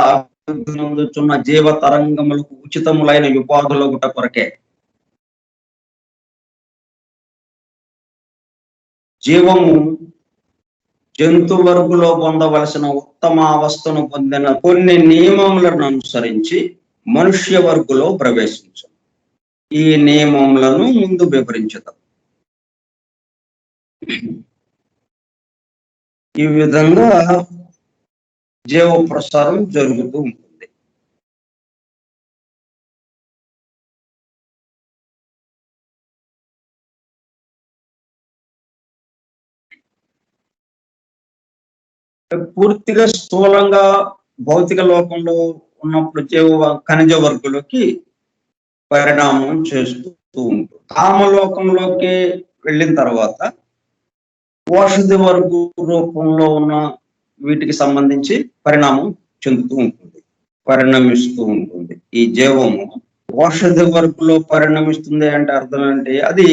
[SPEAKER 1] అభివృద్ధి నొందుచున్న జీవ తరంగములకు ఉచితములైన ఉపాధులగుట కొరకే. జీవము జంతు వర్గులో పొందవలసిన ఉత్తమ అవస్థను పొందిన కొన్ని నియమములను అనుసరించి మనుష్య వర్గులో ప్రవేశించు. ఈ నియమములను ముందు వివరించుదాం. ఈ విధంగా జీవ ప్రసారం జరుగుతూ ఉంటుంది. పూర్తిగా స్థూలంగా భౌతిక లోకంలో ఉన్నప్పుడు ఖనిజ వర్గులకి పరిణామం చేస్తూ ఉంటుంది. కామలోకంలోకి వెళ్ళిన తర్వాత ఔషధి వర్గు రూపంలో ఉన్న వీటికి సంబంధించి పరిణామం చెందుతూ ఉంటుంది, పరిణమిస్తూ ఉంటుంది. ఈ జీవము ఔషధి వర్గులో పరిణమిస్తుంది అంటే అర్థం ఏంటి? అది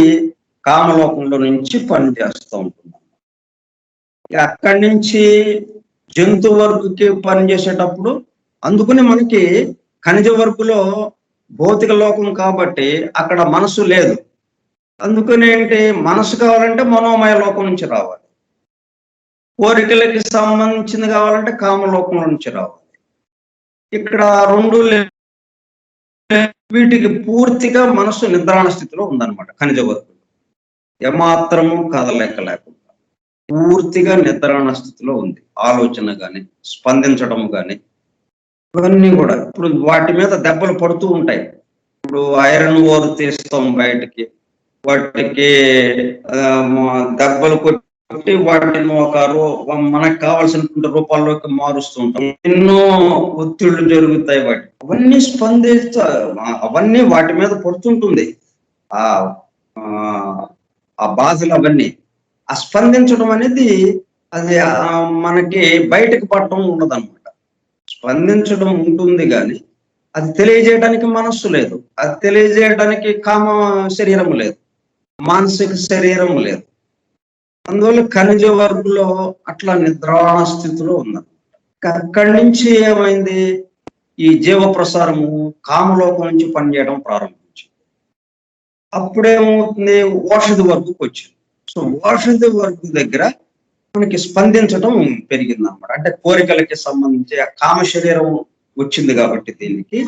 [SPEAKER 1] కామలోకంలో నుంచి పనిచేస్తూ ఉంటుంది. అక్కడి నుంచి జంతు వర్గుకి పనిచేసేటప్పుడు అందుకని మనకి ఖనిజ వర్గులో భౌతిక లోకం కాబట్టి అక్కడ మనసు లేదు. అందుకని ఏంటి, మనసు కావాలంటే మనోమయ లోకం నుంచి రావాలి, కోరికలకి సంబంధించింది కావాలంటే కామలోకం నుంచి రావాలి. ఇక్కడ రెండు వీటికి పూర్తిగా మనసు నిద్రాణ స్థితిలో ఉందన్నమాట. ఖనిజ వర్గులు ఏమాత్రము కదలేక లేకుండా పూర్తిగా నిద్రాణ స్థితిలో ఉంది. ఆలోచన కానీ స్పందించడం కానీ ఇవన్నీ కూడా ఇప్పుడు వాటి మీద దెబ్బలు పడుతూ ఉంటాయి. ఇప్పుడు ఐరన్ ఓర్ తీస్తాం బయటకి, వాటికి దెబ్బలు కొట్టి వాటిని మనకు కావాల్సిన రూపాల్లోకి మారుస్తూ ఉంటాం. ఎన్నో ఒత్తిళ్లు జరుగుతాయి వాటి, అవన్నీ అవన్నీ వాటి మీద పడుతుంటుంది. ఆ ఆ బాధలు అవన్నీ ఆ స్పందించడం అనేది అది మనకి బయటకు పడటం ఉండదన్నమాట. స్పందించడం ఉంటుంది కానీ అది తెలియజేయడానికి మనస్సు లేదు, అది తెలియజేయడానికి కామ శరీరం లేదు, మానసిక శరీరం లేదు. అందువల్ల ఖనిజ వర్గులో అట్లా నిద్రాణ స్థితిలో ఉన్నారు. అక్కడి నుంచి ఏమైంది, ఈ జీవ ప్రసారము కామలోకం నుంచి పనిచేయడం ప్రారంభించింది. అప్పుడేమవుతుంది, ఓషధి వర్గుకు వచ్చింది. సో ఓషధి వర్గు దగ్గర మనకి స్పందించడం పెరిగింది అన్నమాట. అంటే కోరికలకి సంబంధించి కామ శరీరం వచ్చింది కాబట్టి, దీనికి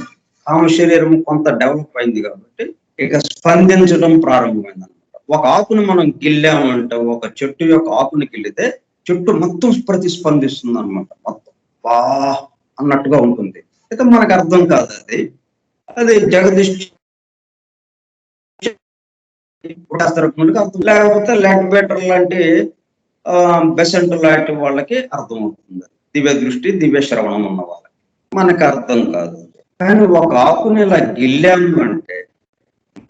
[SPEAKER 1] కామ శరీరం కొంత డెవలప్ అయింది కాబట్టి ఇక స్పందించడం ప్రారంభమైంది అనమాట. ఒక ఆకును మనం గిల్లామంటే, ఒక చెట్టు యొక్క ఆకుని గిల్లితే చెట్టు మొత్తం ప్రతిస్పందిస్తుంది అనమాట. మొత్తం బా అన్నట్టుగా ఉంటుంది. అయితే మనకు అర్థం కాదు అది, అది జగదీష్ లేకపోతే లాక్బేటర్ లాంటి బెసెంట్ లాంటి వాళ్ళకి అర్థమవుతుంది. దివ్య దృష్టి, దివ్య శ్రవణం ఉన్న వాళ్ళకి మనకు అర్థం కాదు. కానీ ఒక ఆకుని ఇలా గిల్లాము అంటే,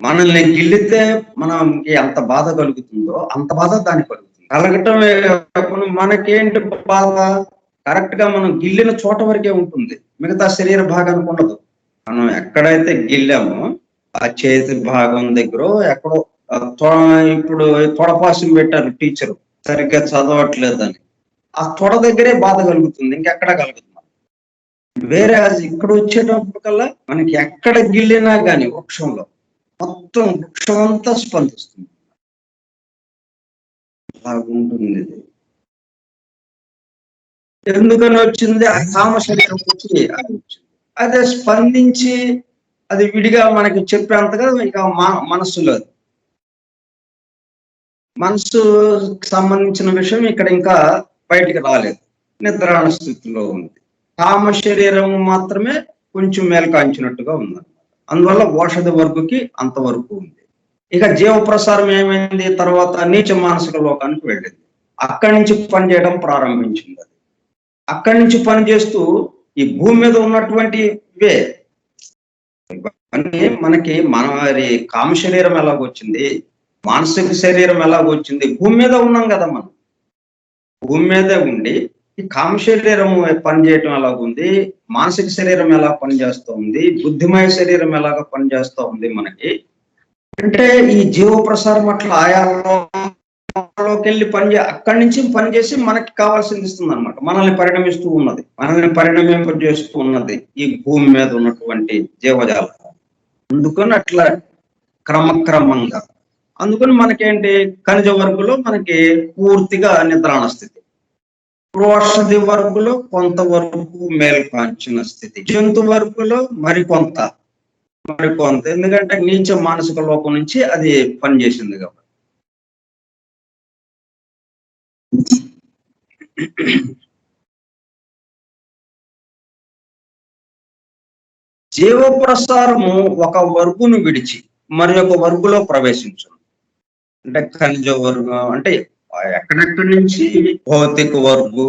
[SPEAKER 1] మనల్ని గిల్లితే మనకి ఎంత బాధ కలుగుతుందో అంత బాధ దానికి కలుగుతుంది. కలగటం మనకేంటి బాధ, కరెక్ట్ గా మనం గిల్లిన చోట వరకే ఉంటుంది, మిగతా శరీర భాగానికి ఉండదు. మనం ఎక్కడైతే గిల్లామో ఆ చేతి భాగం దగ్గర ఎక్కడో, ఇప్పుడు తొడపాసం పెట్టారు టీచరు సరిగ్గా చదవట్లేదని, ఆ తొడ దగ్గరే బాధ కలుగుతుంది, ఇంకెక్కడ కలుగుతుంది. వేరే ఇక్కడ వచ్చేటప్పుడు కల్లా మనకి ఎక్కడ గిల్లినా కానీ వృక్షంలో మొత్తం వృక్షం అంతా స్పందిస్తుంది. అలాగుంటుంది. ఎందుకని వచ్చింది, ఆ కామ శరీరం వచ్చి అదే స్పందించి అది విడిగా మనకి చెప్పేంతగా ఇక మనస్సులో, మనస్సుకు సంబంధించిన విషయం ఇక్కడ ఇంకా బయటికి రాలేదు, నిద్రాణ స్థితిలో ఉంది. కామ శరీరం మాత్రమే కొంచెం మేల్కాంచినట్టుగా ఉంది. అందువల్ల ఓషధి వర్గుకి అంతవరకు ఉంది. ఇక జీవ ప్రసారం ఏమైంది, తర్వాత నీచ మానసిక లోకానికి వెళ్ళింది. అక్కడి నుంచి పనిచేయడం ప్రారంభించింది. అది అక్కడి నుంచి పనిచేస్తూ ఈ భూమి మీద ఉన్నటువంటి ఇవే మనకి మరి కామ శరీరం ఎలాగొచ్చింది, మానసిక శరీరం ఎలాగొచ్చింది, భూమి మీద ఉన్నాం కదా మనం. భూమి మీదే ఉండి ఈ కామ శరీరం పనిచేయటం ఎలాగుంది, మానసిక శరీరం ఎలా పనిచేస్తూ ఉంది, బుద్ధిమయ శరీరం ఎలాగ పనిచేస్తూ ఉంది మనకి. అంటే ఈ జీవ ప్రసారం అట్లా ఆయాలోకి వెళ్ళి అక్కడి నుంచి పనిచేసి మనకి కావాల్సింది ఇస్తుంది అనమాట. మనల్ని పరిణమిస్తూ ఉన్నది, మనల్ని పరిణమింపజేస్తూ ఉన్నది ఈ భూమి మీద ఉన్నటువంటి జీవజాలం. అందుకని అట్లా క్రమక్రమంగా, అందుకని మనకేంటి, ఖనిజ వర్గులో మనకి పూర్తిగా నిద్రాణ స్థితి, ఓషధి వర్గులో కొంతవరకు మేల్కాంచిన స్థితి, జంతు వర్గులో మరికొంత, ఎందుకంటే నీచ మానసిక లోకం నుంచి అది పనిచేసింది కాబట్టి. జీవ ప్రసారము ఒక వర్గును విడిచి మరి ఒక వర్గులో ప్రవేశించు. అంటే ఖనిజ వర్గం అంటే ఎక్కడెక్కడి నుంచి, భౌతిక వర్గు,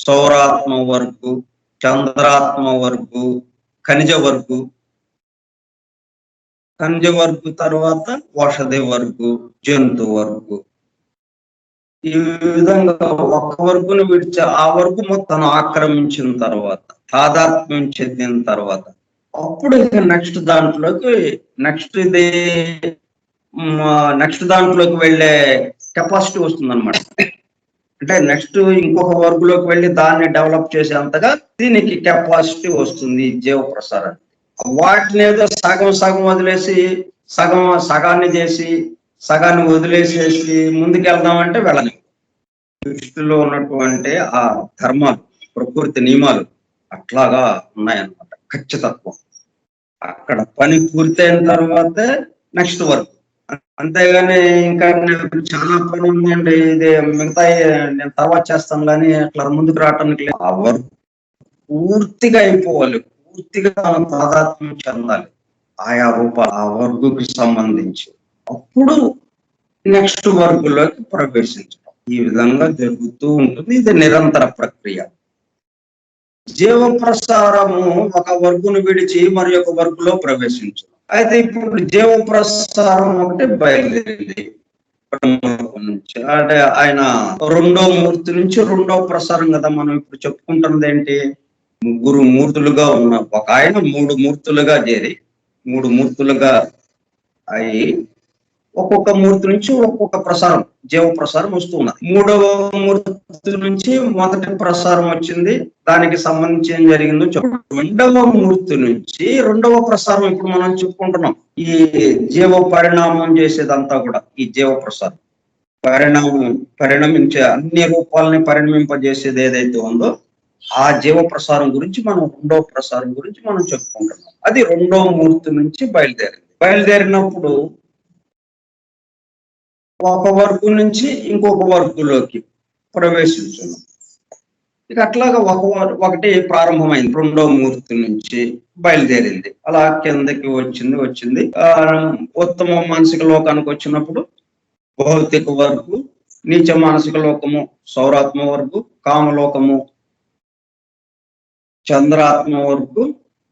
[SPEAKER 1] సౌరాత్మ వర్గు, చంద్రాత్మ వర్గు, ఖనిజ వర్గు, ఖనిజ వర్గు తర్వాత ఓషధి వర్గు, జంతు వర్గు. ఈ విధంగా ఒక వర్గును విడిచి ఆ వర్గు మొత్తం ఆక్రమించిన తర్వాత, తాదాత్మ్యం చెందిన తర్వాత అప్పుడు ఇక నెక్స్ట్ దాంట్లోకి వెళ్ళే కెపాసిటీ వస్తుంది అనమాట. అంటే నెక్స్ట్ ఇంకొక వర్గులోకి వెళ్ళి దాన్ని డెవలప్ చేసేంతగా దీనికి కెపాసిటీ వస్తుంది జీవ ప్రసారం. వాటిని ఏదో సగం వదిలేసి సగాన్ని చేసి సగాన్ని వదిలేసేసి ముందుకెళ్దామంటే వెళ్ళని. దృష్టిలో ఉన్నటువంటి ఆ ధర్మాలు, ప్రకృతి నియమాలు అట్లాగా ఉన్నాయన్నమాట, ఖచ్చితత్వం. అక్కడ పని పూర్తయిన తర్వాతే నెక్స్ట్ వర్క్. అంతేగాని ఇంకా చాలా పని ఉందండి, ఇది మిగతా నేను తర్వాత చేస్తాను కానీ అట్లా ముందుకు రావటానికి ఆ వర్క్ పూర్తిగా అయిపోవాలి, పూర్తిగా మనం తాదాత్మ్యం చెందాలి ఆయా ఆ వర్గుకి సంబంధించి. అప్పుడు నెక్స్ట్ వర్గులోకి ప్రవేశించడం. ఈ విధంగా జరుగుతూ ఉంటుంది. ఇది నిరంతర ప్రక్రియ. జీవ ప్రసారము ఒక వర్గును విడిచి మరి ఒక వర్గులో ప్రవేశించడం. అయితే ఇప్పుడు జీవ ప్రసారం ఒకటి బయలుదేరింది నుంచి, అంటే ఆయన రెండో మూర్తి నుంచి రెండో ప్రసారం కదా. మనం ఇప్పుడు చెప్పుకుంటున్నది ఏంటి? ముగ్గురు మూర్తులుగా ఉన్న ఒక ఆయన మూడు మూర్తులుగా చేరి, మూడు మూర్తులుగా అయి ఒక్కొక్క మూర్తి నుంచి ఒక్కొక్క ప్రసారం, జీవ ప్రసారం వస్తూ ఉన్నది. మూడవ మూర్తి నుంచి మొదటి ప్రసారం వచ్చింది, దానికి సంబంధించి ఏం జరిగిందో చెప్పు. రెండవ మూర్తి నుంచి రెండవ ప్రసారం ఇప్పుడు మనం చెప్పుకుంటున్నాం. ఈ జీవ పరిణామం చేసేదంతా కూడా ఈ జీవ ప్రసారం పరిణమించే అన్ని రూపాలని పరిణమింపజేసేది ఏదైతే ఉందో ఆ జీవ ప్రసారం గురించి మనం రెండవ ప్రసారం గురించి మనం చెప్పుకుంటున్నాం. అది రెండవ మూర్తి నుంచి బయలుదేరినప్పుడు ఒక వర్గం నుంచి ఇంకొక వర్గులోకి ప్రవేశించున్నాం. ఇక అట్లాగా ఒకటి ప్రారంభమైంది, రెండో మూర్తి నుంచి బయలుదేరింది, అలా కిందకి వచ్చింది. ఉత్తమ మానసిక లోకానికి వచ్చినప్పుడు భౌతిక వర్గు, నీచ మానసిక లోకము సౌరాత్మ వర్గు, కామలోకము చంద్రాత్మ వర్గు,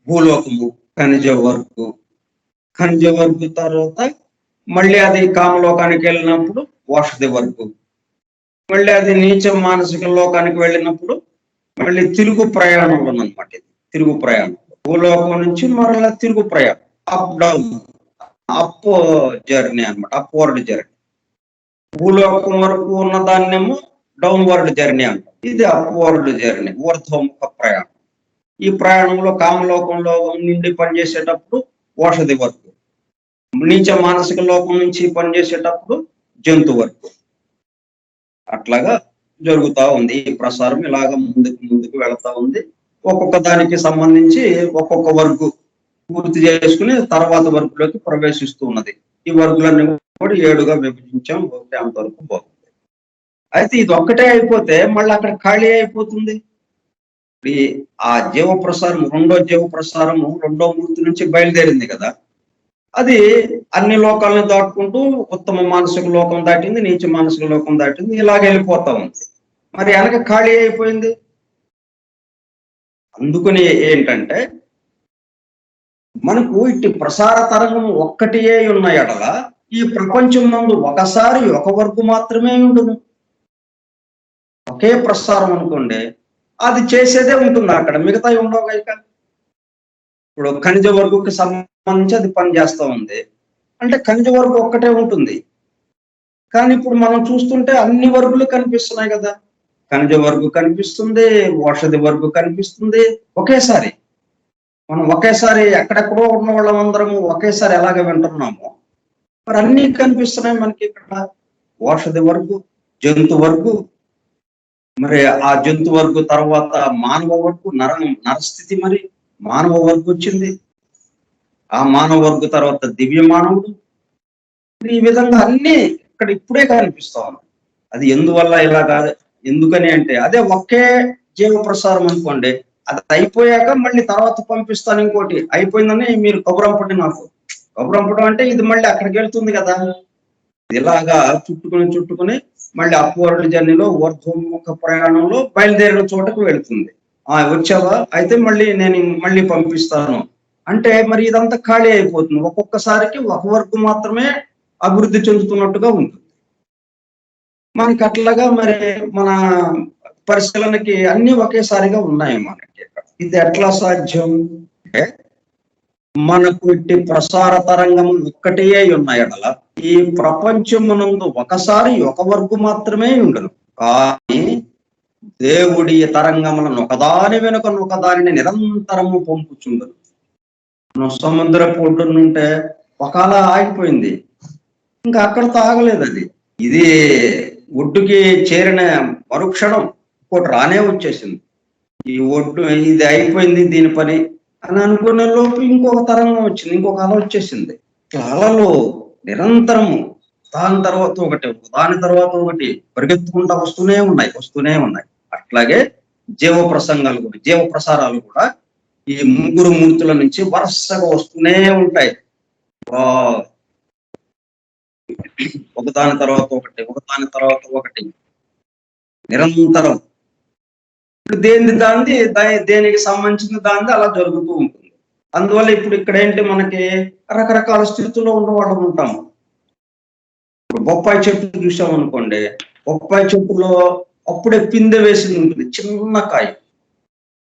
[SPEAKER 1] భూలోకము ఖనిజ వర్గు తర్వాత మళ్ళీ అది కామలోకానికి వెళ్ళినప్పుడు ఓషధి వర్గు, మళ్ళీ అది నీచ మానసిక లోకానికి వెళ్ళినప్పుడు మళ్ళీ తిరుగు ప్రయాణంలో అనమాట. ఇది తిరుగు ప్రయాణం, భూలోకం నుంచి మరలా తిరుగు ప్రయాణం, అప్ డౌన్, అప్ జర్నీ అనమాట, అప్వర్డ్ జర్నీ. భూలోకం వరకు ఉన్న దాన్నేమో డౌన్ వర్డ్ జర్నీ అంటాం. ఇది అప్వర్డ్ జర్నీ, ఊర్ధ్వముఖ ప్రయాణం. ఈ ప్రయాణంలో కామలోకంలో నుండి పనిచేసేటప్పుడు ఓషధి వర్గు, నీచ మానసిక లోకం నుంచి పనిచేసేటప్పుడు జంతు వర్గు. అట్లాగా జరుగుతూ ఉంది ఈ ప్రసారం. ఇలాగ ముందుకు వెళతా ఉంది. ఒక్కొక్క దానికి సంబంధించి ఒక్కొక్క వర్గు పూర్తి చేసుకుని తర్వాత వర్గులోకి ప్రవేశిస్తూ ఉన్నది. ఈ వర్గులన్నీ కూడా 7గా విభజించాం. ఒకటి అంతవరకు బాగుంది. అయితే ఇది ఒక్కటే అయిపోతే మళ్ళీ అక్కడ ఖాళీ అయిపోతుంది. ఆ జీవ ప్రసారం, రెండో జీవ ప్రసారము రెండో మూర్తి నుంచి బయలుదేరింది కదా, అది అన్ని లోకాలను దాటుకుంటూ ఉత్తమ మానసిక లోకం దాటింది, నీచ మానసిక లోకం దాటింది, ఇలాగ వెళ్ళిపోతా ఉంది. మరి వెనక ఖాళీ అయిపోయింది. అందుకని ఏంటంటే మనకు ఇట్టి ప్రసార తరంగం ఒక్కటియే ఉన్న ఎడల ఈ ప్రపంచం నందు ఒకసారి ఒక వర్గు మాత్రమే ఉండదు. ఒకే ప్రసారం అనుకోండి, అది చేసేదే ఉంటుంది అక్కడ, మిగతావి ఉండవు. ఇక ఇప్పుడు ఖనిజ వర్గుకి సంబంధించి అది పనిచేస్తూ ఉంది అంటే ఖనిజ వర్గు ఒక్కటే ఉంటుంది. కానీ ఇప్పుడు మనం చూస్తుంటే అన్ని వర్గులు కనిపిస్తున్నాయి కదా. ఖనిజ వర్గు కనిపిస్తుంది, ఓషధి వర్గు కనిపిస్తుంది. ఒకేసారి మనం ఒకేసారి ఎక్కడెక్కడో ఉన్న వాళ్ళందరము ఒకేసారి ఎలాగ వింటున్నామో మరి అన్ని కనిపిస్తున్నాయి మనకి ఇక్కడ. ఓషధి వర్గు, జంతు వర్గు, మరి ఆ జంతు వర్గు తర్వాత మానవ వర్గు, నరస్థితి, మరి మానవ వర్గు వచ్చింది. ఆ మానవ వర్గు తర్వాత దివ్య మానవుడు. ఈ విధంగా అన్ని ఇక్కడ ఇప్పుడే కనిపిస్తా ఉన్నాయి. అది ఎందువల్ల ఇలా కాదు, ఎందుకని అంటే అదే ఒకే జీవ ప్రసారం అనుకోండి, అది అయిపోయాక మళ్ళీ తర్వాత పంపిస్తాను ఇంకోటి, అయిపోయిందని మీరు కబురంపండి. నాకు కబురంపడం అంటే ఇది మళ్ళీ అక్కడికి వెళ్తుంది కదా. ఇలాగా చుట్టుకుని మళ్ళీ అప్వర్డ్ జర్నీలో ఊర్ధ్వముఖ ప్రయాణంలో బయలుదేరిన చోటకు వెళుతుంది. వచ్చావా, అయితే నేను మళ్ళీ పంపిస్తాను అంటే మరి ఇదంతా ఖాళీ అయిపోతుంది. ఒక్కొక్కసారికి ఒక వర్గం మాత్రమే అభివృద్ధి చెందుతున్నట్టుగా ఉంటుంది. మనకి అట్లాగా మరి మన పరిశీలనకి అన్ని ఒకేసారిగా ఉన్నాయి మనకి. ఇది ఎట్లా సాధ్యం అంటే మనకు ఇట్టి ప్రసార తరంగం ఒక్కటే ఉన్నాయి ఎడల ఈ ప్రపంచమునందు ఒకసారి ఒక వర్గు మాత్రమే ఉండదు. కానీ దేవుడి తరంగములను ఒకదాని వెనుక ఒకదానిని నిరంతరము పంపుచుండదు. సముద్రపు ఒడ్డునుంటే ఒకవేళ ఆగిపోయింది, ఇంకా అక్కడతో ఆగలేదు. అది ఇది ఒడ్డుకి చేరిన మరుక్షణం ఇంకోటి రానే వచ్చేసింది. ఈ ఒడ్డు ఇది అయిపోయింది దీని పని అని అనుకునే లోపు ఇంకొక తరంగం వచ్చింది, ఇంకొక అల వచ్చేసింది. అలలో నిరంతరము దాని తర్వాత ఒకటి పరిగెత్తుకుంటా వస్తూనే ఉన్నాయి. అట్లాగే జీవ ప్రసంగాలు కూడా, జీవ ప్రసారాలు కూడా ఈ ముగ్గురు మూర్తుల నుంచి వరుసగా వస్తూనే ఉంటాయి. ఒకదాని తర్వాత ఒకటి, ఒకదాని తర్వాత ఒకటి, నిరంతరం. దేని దేనికి సంబంధించిన దాన్ని అలా జరుగుతూ ఉంటుంది. అందువల్ల ఇప్పుడు ఇక్కడ ఏంటి, మనకి రకరకాల స్థితిలో ఉన్న వాళ్ళం ఉంటాము. ఇప్పుడు బొప్పాయి చెట్టు చూసాం అనుకోండి, బొప్పాయి చెట్టులో అప్పుడే పిందె వేసి ఉంటుంది, చిన్న కాయ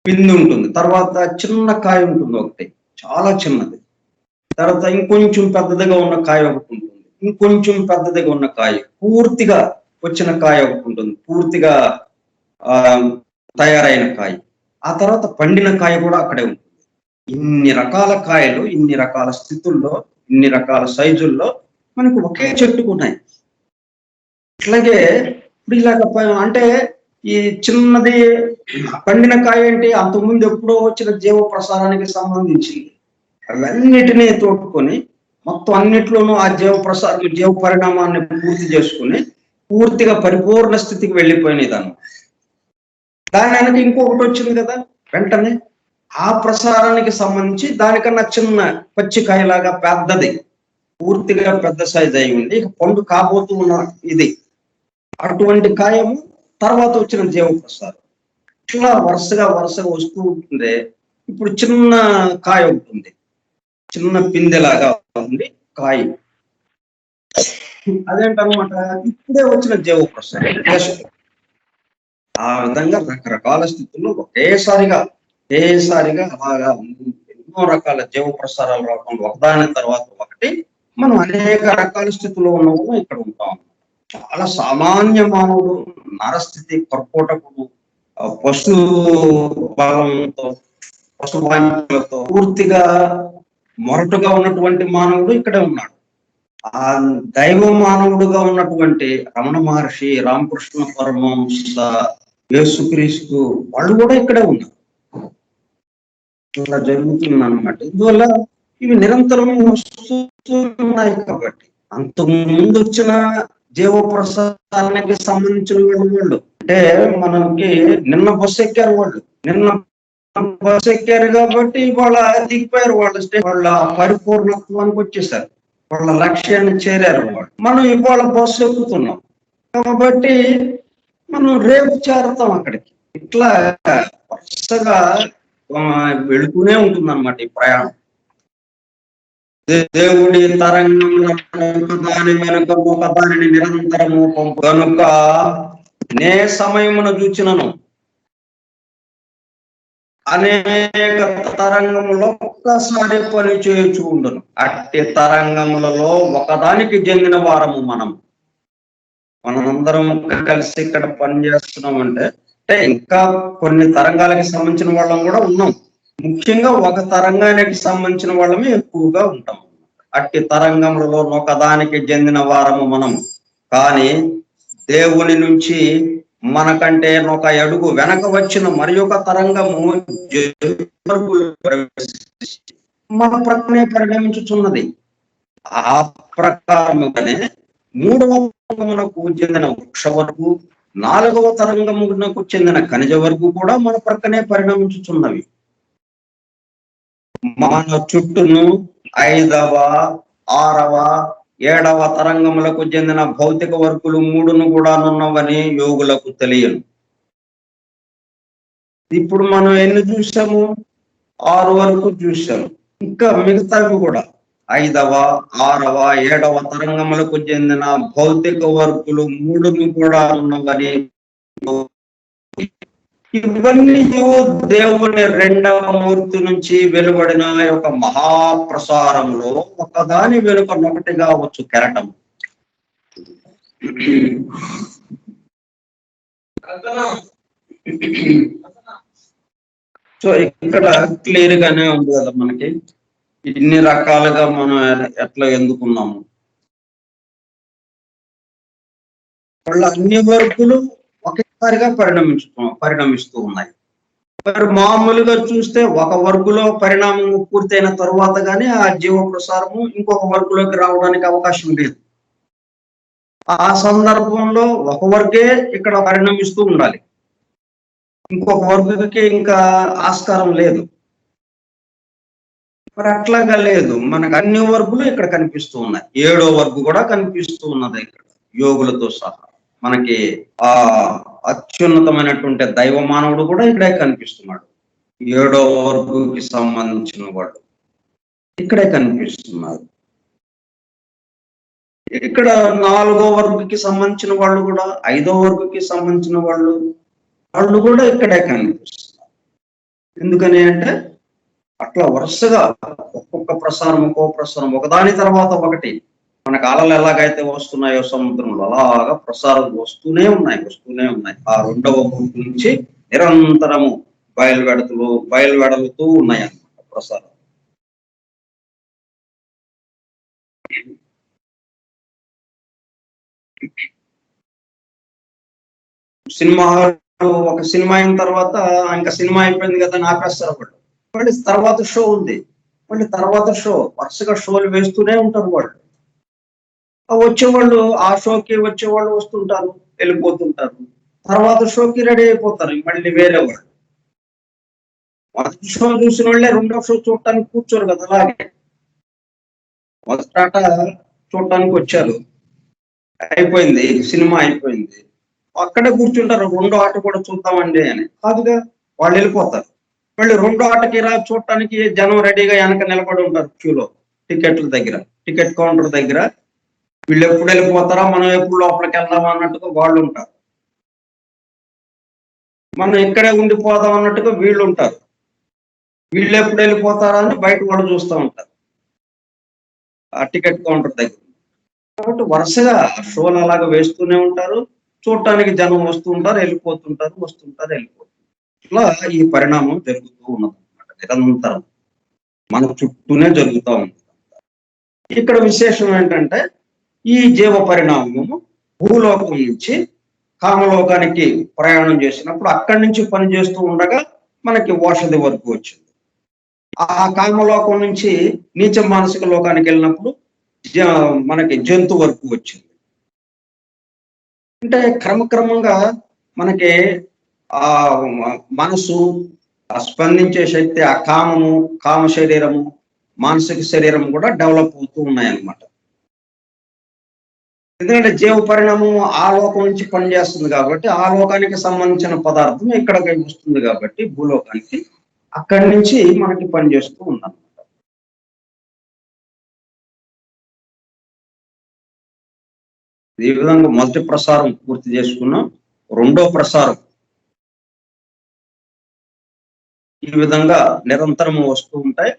[SPEAKER 1] పిందె ఉంటుంది, తర్వాత చిన్న కాయ ఉంటుంది ఒకటి, చాలా చిన్నది, తర్వాత ఇంకొంచెం పెద్దదిగా ఉన్న కాయ ఒకటి ఉంటుంది, ఇంకొంచెం పెద్దదిగా ఉన్న కాయ, పూర్తిగా వచ్చిన కాయ ఒకటి ఉంటుంది, పూర్తిగా తయారైన కాయ, ఆ తర్వాత పండిన కాయ కూడా అక్కడే ఉంటుంది. ఇన్ని రకాల కాయలు, ఇన్ని రకాల స్థితుల్లో, ఇన్ని రకాల సైజుల్లో మనకు ఒకే చెట్టుకు ఉన్నాయి. అట్లాగే ఇప్పుడు ఇలాగ అంటే ఈ చిన్నది పండిన కాయ ఏంటి, అంతకుముందు ఎప్పుడో వచ్చిన జీవ ప్రసారానికి సంబంధించింది. అవన్నిటినీ తోడుకొని మొత్తం అన్నిట్లోనూ ఆ జీవ పరిణామాన్ని పూర్తి చేసుకుని పూర్తిగా పరిపూర్ణ స్థితికి వెళ్ళిపోయినది అన్నమాట. దానికి ఇంకొకటి వచ్చింది కదా వెంటనే, ఆ ప్రసారానికి సంబంధించి దానికన్నా చిన్న పచ్చికాయలాగా పెద్దది, పూర్తిగా పెద్ద సైజ్ అయి ఉంది, పండు కాబోతూ ఉన్న ఇది, అటువంటి కాయము తర్వాత వచ్చిన జీవ ప్రసారం. ఇట్లా వరుసగా వస్తూ ఉంటుంది. ఇప్పుడు చిన్న కాయ ఉంటుంది, చిన్న పిందెలాగా ఉంది కాయ, అదేంటనమాట ఇప్పుడే వచ్చిన జీవ ప్రసారం. ఆ విధంగా రకరకాల స్థితుల్లో ఒకేసారిగా అలాగా ఎన్నో రకాల జీవ ప్రసారాలు రావడం, ఒకదాని తర్వాత ఒకటి మనం అనేక రకాల స్థితిలో ఉన్న ఇక్కడ ఉంటాం. చాలా సామాన్య మానవుడు, నరస్థితి, కర్కోటకుడు, పశు బలంతో, పశువాంఛలతో పూర్తిగా మొరటుగా ఉన్నటువంటి మానవుడు ఇక్కడే ఉన్నాడు. ఆ దైవ మానవుడుగా ఉన్నటువంటి రమణ మహర్షి, రామకృష్ణ పరమహంస, యేసుక్రీస్తు, వాళ్ళు కూడా ఇక్కడే ఉన్నారు. ఇలా జరుగుతుంది అన్నమాట. ఇందువల్ల ఇవి నిరంతరం వస్తున్నాయి. కాబట్టి అంతకు ముందు వచ్చిన జీవ ప్రసాదానికి సంబంధించిన వాళ్ళు అంటే మనకి నిన్న బస్సు ఎక్కారు వాళ్ళు, నిన్న బస్సు ఎక్కారు కాబట్టి వాళ్ళ దిగిపోయారు, వాళ్ళ పరిపూర్ణత్వానికి వచ్చేసారు, వాళ్ళ లక్ష్యాన్ని చేరారు వాళ్ళు. మనం ఇవాళ బస్సు ఎక్కుతున్నాం కాబట్టి మనం రేపు చేరతాం అక్కడికి. ఇట్లా వరుసగా వెళుతూనే ఉంటుంది అన్నమాట ఈ ప్రయాణం. దేవుడి తరంగంలో దాని వెనుక ఒక దానిని నిరంతరము పంపు కనుక నే సమయమును చూచినను అనేక తరంగములో ఒక్కసారి పని చేయొచ్చు ఉండను. అట్టి తరంగములలో ఒకదానికి చెందిన వారము మనమందరం కలిసి ఇక్కడ పని చేస్తున్నాం అంటే ఇంకా కొన్ని తరంగాలకి సంబంధించిన వాళ్ళం కూడా ఉన్నాం. ముఖ్యంగా ఒక తరంగానికి సంబంధించిన వాళ్ళమే ఎక్కువగా ఉంటాం. అట్టి తరంగములలో ఒకదానికి చెందిన వారము మనం. కానీ దేవుని నుంచి మనకంటే ఒక అడుగు వెనక వచ్చిన మరి ఒక తరంగము మన ప్రక్కనే పరిణమించుచున్నది. ఆ ప్రకారముగానే 3వ తరంగమునకు చెందిన వృక్ష వరకు, 4వ తరంగమునకు చెందిన ఖనిజ వరకు కూడా మన ప్రక్కనే పరిణమించుచున్నవి. మన చుట్టూను 5వ, 6వ, 7వ తరంగములకు చెందిన భౌతిక వర్గులు 3ను కూడా నున్నవని యోగులకు తెలియను. ఇప్పుడు మనం ఎన్ని చూసాము? 6 వరకు చూసాము. ఇంకా మిగతావి కూడా 5వ, 6వ, 7వ తరంగములకు చెందిన భౌతిక వర్గులు 3ను కూడా ఉన్నవని, ఇవన్నీ దేవుని 2వ మూర్తి నుంచి వెలువడిన యొక్క మహాప్రసారంలో ఒకదాని వెనుక ఒకటిగా వచ్చు కెరటం. సో ఇక్కడ క్లియర్ గానే ఉంది కదా మనకి, ఇన్ని రకాలుగా మనం ఎట్లా ఎందుకున్నాము. వాళ్ళ అన్ని వర్గులు ఒకేసారిగా పరిణమిస్తూ ఉన్నాయి. మరి మామూలుగా చూస్తే ఒక వర్గులో పరిణామం పూర్తయిన తర్వాత గానీ ఆ జీవ ప్రసారము ఇంకొక వర్గులోకి రావడానికి అవకాశం లేదు. ఆ సందర్భంలో ఒక వర్గే ఇక్కడ పరిణమిస్తూ ఉండాలి. ఇంకొక వర్గుకి ఇంకా ఆస్కారం లేదు. మరి అట్లాగా లేదు, మనకు అన్ని వర్గులు ఇక్కడ కనిపిస్తూ ఉన్నాయి. 7వ వర్గు కూడా కనిపిస్తూ ఉన్నది ఇక్కడ యోగులతో సహా. మనకి ఆ అత్యున్నతమైనటువంటి దైవ మానవుడు కూడా ఇక్కడే కనిపిస్తున్నాడు. 7వ వర్గుకి సంబంధించిన వాడు ఇక్కడే కనిపిస్తున్నారు. ఇక్కడ 4వ వర్గుకి సంబంధించిన వాళ్ళు కూడా, 5వ వర్గుకి సంబంధించిన వాళ్ళు కూడా ఇక్కడే కనిపిస్తున్నారు. ఎందుకని అంటే అట్లా వరుసగా ఒక్కొక్క ప్రసారం ఒకదాని తర్వాత ఒకటి మనకు అలలు ఎలాగైతే వస్తున్నాయో సముద్రంలో అలాగా ప్రసారం వస్తూనే ఉన్నాయి. ఆ 2వ గ్రూప్ నుంచి నిరంతరము బయలువెడలుతూ ఉన్నాయి అన్నమాట ప్రసారం. సినిమా ఒక సినిమా అయిన తర్వాత ఇంకా సినిమా అయిపోయింది కదా అని ఆపేస్తారు ఒకటి. మళ్ళీ తర్వాత షో ఉంది, మళ్ళీ తర్వాత షో, వరుసగా షోలు వేస్తూనే ఉంటారు వాళ్ళు. వచ్చేవాళ్ళు ఆ షోకి వచ్చేవాళ్ళు వస్తుంటారు, వెళ్ళిపోతుంటారు. తర్వాత షోకి రెడీ అయిపోతారు మళ్ళీ వేరే వాళ్ళు. మొదటి షో చూసిన వాళ్ళే 2వ షో చూడటానికి కూర్చోరు కదా. అలాగే మొదటి ఆట చూడటానికి వచ్చారు, అయిపోయింది సినిమా అయిపోయింది, అక్కడే కూర్చుంటారు 2వ ఆట కూడా చూద్దామండి అని. కాదుగా, వాళ్ళు వెళ్ళిపోతారు. మళ్ళీ 2వ ఆటకి చూడటానికి జనం రెడీగా వెనక నిలబడి ఉంటారు క్యూలో, టికెట్ల దగ్గర, టికెట్ కౌంటర్ దగ్గర. వీళ్ళు ఎప్పుడు వెళ్ళిపోతారా, మనం ఎప్పుడు లోపలికి వెళ్దాం అన్నట్టుగా వాళ్ళు ఉంటారు. మనం ఇక్కడే ఉండిపోదాం అన్నట్టుగా వీళ్ళు ఉంటారు. వీళ్ళు ఎప్పుడు వెళ్ళిపోతారా అని బయట కూడా చూస్తూ ఉంటారు ఆ టికెట్ కౌంటర్ దగ్గర. కాబట్టి వరుసగా షోలు అలాగా వేస్తూనే ఉంటారు, చూడటానికి జనం వస్తూ ఉంటారు, వెళ్ళిపోతుంటారు. ఇట్లా ఈ పరిణామం జరుగుతూ ఉన్నది అనమాట. నిరంతరం మన చుట్టూనే జరుగుతూ ఉంది. ఇక్కడ విశేషం ఏంటంటే ఈ జీవ పరిణామము భూలోకం నుంచి కామలోకానికి ప్రయాణం చేసినప్పుడు అక్కడి నుంచి పనిచేస్తూ ఉండగా మనకి ఓషధి వరకు వచ్చింది. ఆ కామలోకం నుంచి నీచ మానసిక లోకానికి వెళ్ళినప్పుడు మనకి జంతు వరకు వచ్చింది. అంటే క్రమక్రమంగా మనకి ఆ మనసు, స్పందించే శక్తి, ఆ కామ శరీరము, మానసిక శరీరం కూడా డెవలప్ అవుతూ ఉన్నాయన్నమాట. ఎందుకంటే జీవ పరిణామం ఆ లోకం నుంచి పనిచేస్తుంది కాబట్టి, ఆ లోకానికి సంబంధించిన పదార్థం ఇక్కడికి వస్తుంది కాబట్టి భూలోకానికి, అక్కడి నుంచి మనకి పనిచేస్తూ ఉందన్నమాట. ఈ విధంగా మొదటి ప్రసారం పూర్తి చేసుకున్నాం. 2వ ప్రసారం ఈ విధంగా నిరంతరం వస్తూ ఉంటాయి.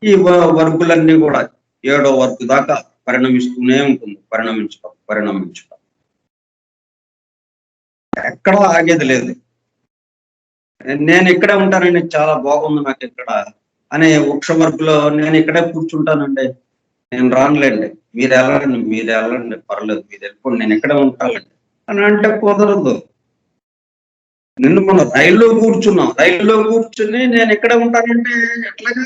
[SPEAKER 1] ఈ వర్గులన్నీ కూడా 7వ వర్గు దాకా పరిణమిస్తూనే ఉంటుంది. పరిణమించడం ఎక్కడా ఆగేది లేదు. నేను ఇక్కడే ఉంటానండి, చాలా బాగుంది నాకు ఇక్కడ అనే వృక్ష వర్గులో నేను ఇక్కడే కూర్చుంటానండి, నేను రానులేండి, మీరు వెళ్ళండి పర్లేదు, మీరు వెళ్ళిపోండి, నేను ఇక్కడే ఉంటానండి అని అంటే కుదరదు. నిన్ను మనం రైల్లో కూర్చుని నేను ఇక్కడే ఉంటానంటే ఎట్లాగా?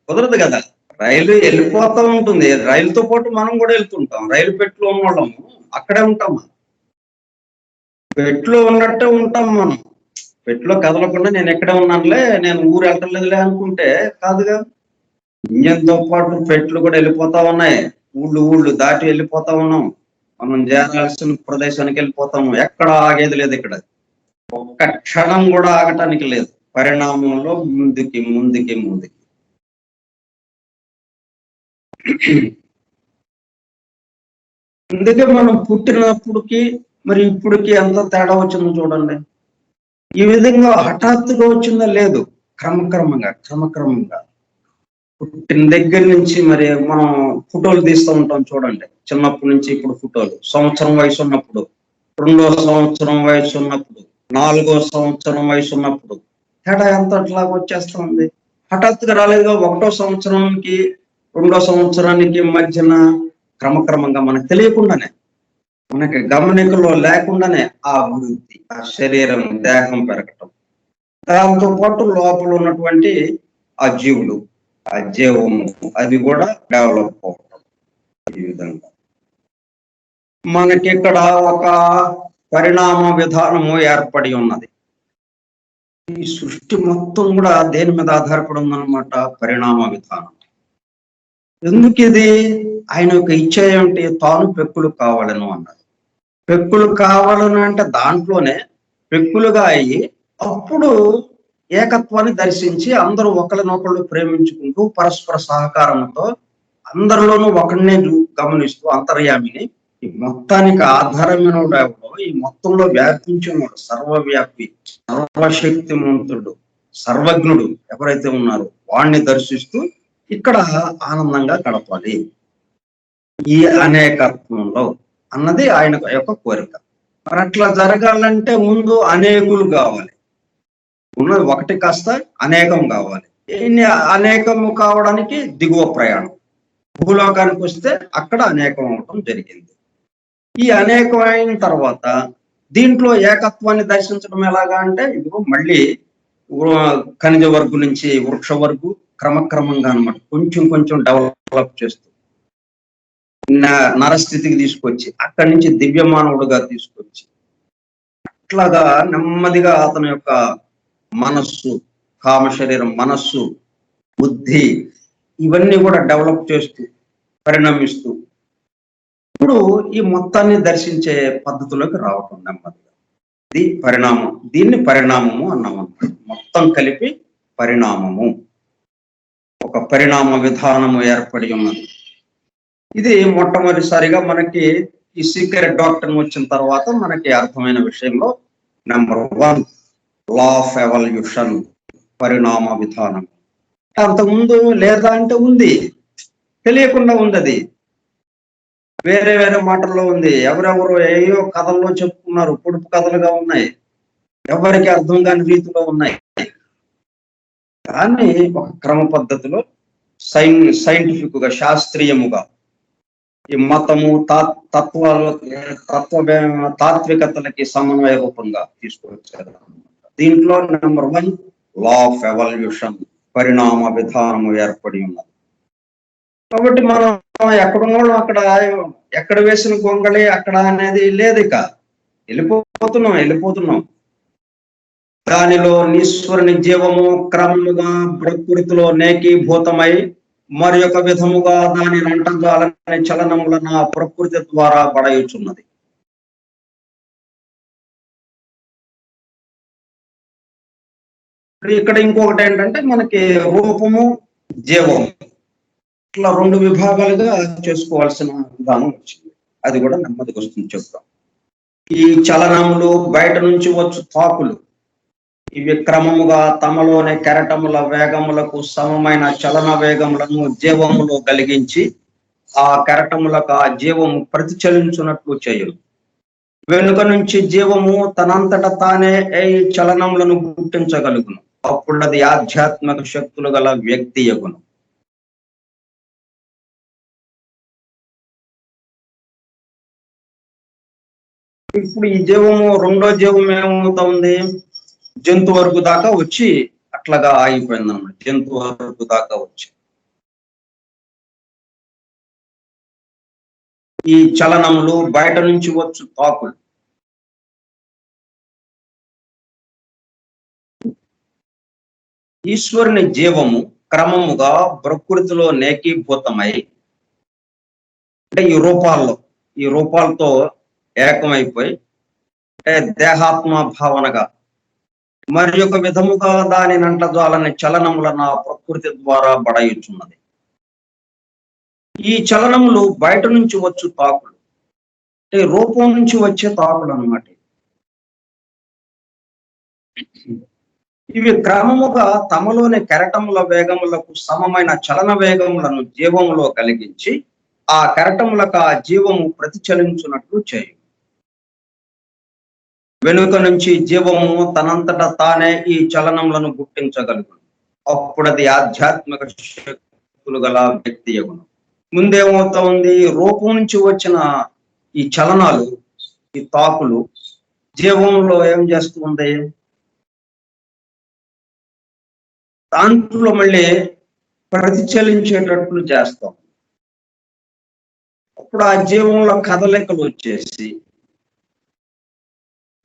[SPEAKER 1] కుదరదు కదా. రైలు వెళ్ళిపోతూ ఉంటుంది, రైలుతో పాటు మనం కూడా వెళ్తుంటాం. రైలు పెట్టులో ఉన్న వాళ్ళము అక్కడే ఉంటాం. పెట్టులో ఉన్నట్టే ఉంటాం మనం. పెట్టులో కదలకుండా నేను ఎక్కడే ఉన్నానులే, నేను ఊరు వెళ్ళలేదులే అనుకుంటే కాదుగా. ఇంజన్తో పాటు పెట్లు కూడా వెళ్ళిపోతా ఉన్నాయి, ఊళ్ళు దాటి వెళ్ళిపోతా ఉన్నాం. మనం చేరాల్సిన ప్రదేశానికి వెళ్ళిపోతాము. ఎక్కడ ఆగేది లేదు ఇక్కడ, ఒక్క క్షణం కూడా ఆగటానికి లేదు. పరిణామంలో ముందుకి. అందుకే మనం పుట్టినప్పటికి మరి ఇప్పటికి ఎంత తేడా వచ్చిందో చూడండి. ఈ విధంగా హఠాత్తుగా వచ్చిందా లేదు, క్రమక్రమంగా పుట్టిన దగ్గర నుంచి. మరి మనం ఫోటోలు తీస్తూ ఉంటాం చూడండి, చిన్నప్పటి నుంచి ఇప్పుడు ఫోటోలు. సంవత్సరం వయసు ఉన్నప్పుడు, 2వ సంవత్సరం వయసు ఉన్నప్పుడు, 4వ సంవత్సరం వయసు ఉన్నప్పుడు తేడా ఎంత అట్లాగా వచ్చేస్తుంది. హఠాత్తుగా రాలేదుగా. 1వ సంవత్సరానికి 2వ సంవత్సరానికి మధ్యన క్రమక్రమంగా మనకు తెలియకుండానే, మనకి గమనికలో లేకుండానే ఆ అభివృద్ధి, ఆ శరీరం, దేహం పెరగటం, దాంతో పాటు లోపల ఉన్నటువంటి ఆ జీవులు, ఆ జీవము అది కూడా డెవలప్ అవటం. ఈ విధంగా మనకి ఇక్కడ ఒక పరిణామ విధానము ఏర్పడి ఉన్నది. ఈ సృష్టి మొత్తం కూడా దేని మీద ఆధారపడి ఉందన్నమాట? పరిణామ విధానం. ఎందుకు ఇది? ఆయన యొక్క ఇచ్చ ఏమిటి? తాను పెక్కులు కావాలను అన్నాడు. పెక్కులు కావాలను అంటే దాంట్లోనే పెక్కులుగా అయ్యి అప్పుడు ఏకత్వాన్ని దర్శించి అందరూ ఒకరినొకళ్ళు ప్రేమించుకుంటూ పరస్పర సహకారంతో అందరిలోనూ ఒకరినే గమనిస్తూ అంతర్యామిని ఈ మొత్తానికి ఆధారమైన ఎవడో, ఈ మొత్తంలో వ్యాపించినవాడు, సర్వవ్యాపి, సర్వశక్తిమంతుడు, సర్వజ్ఞుడు ఎవరైతే ఉన్నారో వాణ్ణి దర్శిస్తూ ఇక్కడ ఆనందంగా గడపాలి ఈ అనేకత్వంలో అన్నది ఆయన యొక్క కోరిక. మరి అట్లా జరగాలంటే ముందు అనేకులు కావాలి. ఉన్నది ఒకటి కాస్త అనేకం కావాలి. అనేకము కావడానికి దిగువ ప్రయాణం. భూలోకానికి వస్తే అక్కడ అనేకం అవటం జరిగింది. ఈ అనేకం అయిన తర్వాత దీంట్లో ఏకత్వాన్ని దర్శించడం ఎలాగా అంటే, ఇప్పుడు మళ్ళీ ఖనిజ వర్గు నుంచి వృక్ష వర్గు క్రమక్రమంగా అనమాట కొంచెం కొంచెం డెవలప్ చేస్తూ నరస్థితికి తీసుకొచ్చి అక్కడి నుంచి దివ్య మానవుడుగా తీసుకొచ్చి అట్లాగా నెమ్మదిగా అతని యొక్క మనస్సు, కామ శరీరం, మనస్సు, బుద్ధి ఇవన్నీ కూడా డెవలప్ చేస్తూ పరిణమిస్తూ ఇప్పుడు ఈ మొత్తాన్ని దర్శించే పద్ధతిలోకి రావటం నెమ్మదిగా. ఇది పరిణామం. దీన్ని పరిణామము అన్నాం అన్నమాట. మొత్తం కలిపి పరిణామము, ఒక పరిణామ విధానము ఏర్పడి ఉన్నది. ఇది మొట్టమొదటిసారిగా మనకి ఈ సీక్రెట్ డాక్టర్ వచ్చిన తర్వాత మనకి అర్థమైన విషయంలో నెంబర్ 1 లా ఆఫ్ ఎవల్యూషన్, పరిణామ విధానం. అంతకుముందు లేదా అంటే ఉంది, తెలియకుండా ఉంది. అది వేరే వేరే మాటల్లో ఉంది. ఎవరెవరు ఏయో కథల్లో చెప్పుకున్నారు, పొడుపు కథలుగా ఉన్నాయి, ఎవరికి అర్థం కాని రీతిలో ఉన్నాయి. కానీ ఒక క్రమ పద్ధతిలో సైంటిఫిక్ గా, శాస్త్రీయముగా ఈ మతము తాత్వికతలకి సమన్వయ రూపంగా తీసుకొచ్చారు. దీంట్లో నెంబర్ 1 లా ఆఫ్ ఎవల్యూషన్, పరిణామ విధానము ఏర్పడి ఉన్నది. కాబట్టి మనం ఎక్కడున్నాడు అక్కడ, ఎక్కడ వేసిన గొంగళి అక్కడ అనేది లేదు. ఇక వెళ్ళిపోతున్నాం. దానిలో ఈశ్వరుని జీవము క్రమముగా ప్రకృతిలో నేకీభూతమై మరి ఒక విధముగా దాని రంటజాలని చలనములను ప్రకృతి ద్వారా పడయుచున్నది. ఇక్కడ ఇంకొకటి ఏంటంటే మనకి రూపము, జీవము ఇట్లా 2 విభాగాలుగా చేసుకోవాల్సిన విధానం వచ్చింది. అది కూడా నెమ్మదిగా వస్తుంది చెప్తాం. ఈ చలనములు బయట నుంచి వచ్చు తాకులు ఇవి క్రమముగా తమలోని కెరటముల వేగములకు సమమైన చలన వేగములను జీవములో కలిగించి ఆ కెరటములకు ఆ జీవము ప్రతిచలించున్నట్లు చేయు. వెనుక నుంచి జీవము తనంతట తానే ఈ చలనములను గుర్తించగలుగును. అప్పుడు అది ఆధ్యాత్మిక శక్తులు గల వ్యక్తి యగును. ఇప్పుడు ఈ జీవము, రెండో జీవం ఏమవుతా ఉంది? జంతు వరకు దాకా వచ్చి అట్లాగా ఆగిపోయింది అన్నమాట. జంతు వరకు దాకా వచ్చి ఈ చలనములు బయట నుంచి వచ్చు తాకులు ఈశ్వరుని జీవము క్రమముగా ప్రకృతిలో నేకీభూతమై అంటే ఈ రూపాలతో ఏకమైపోయి దేహాత్మ భావనగా మరి ఒక విధముగా దాని నంటజాలని చలనములను ఆ ప్రకృతి ద్వారా బడయుచున్నది. ఈ చలనములు బయట నుంచి వచ్చు తాకులు అంటే రూపం నుంచి వచ్చే తాకులు అన్నమాట. ఇవి క్రమముగా తమలోని కెరటముల వేగములకు సమమైన చలన వేగములను జీవములో కలిగించి ఆ కెరటములకు ఆ జీవము ప్రతిచలించున్నట్లు చేయు. వెనుక నుంచి జీవము తనంతట తానే ఈ చలనములను గుర్తించగలుగును. అప్పుడు అది ఆధ్యాత్మిక శక్తులు గల వ్యక్తి యగును. ముందేమవుతా ఉంది? రూపం నుంచి వచ్చిన ఈ చలనాలు, ఈ తాకులు జీవంలో ఏం చేస్తుంది? దాంట్లో మళ్ళీ ప్రతిచలించేటట్లు చేస్తాం. అప్పుడు ఆ జీవంలో కదలికలు వచ్చేసి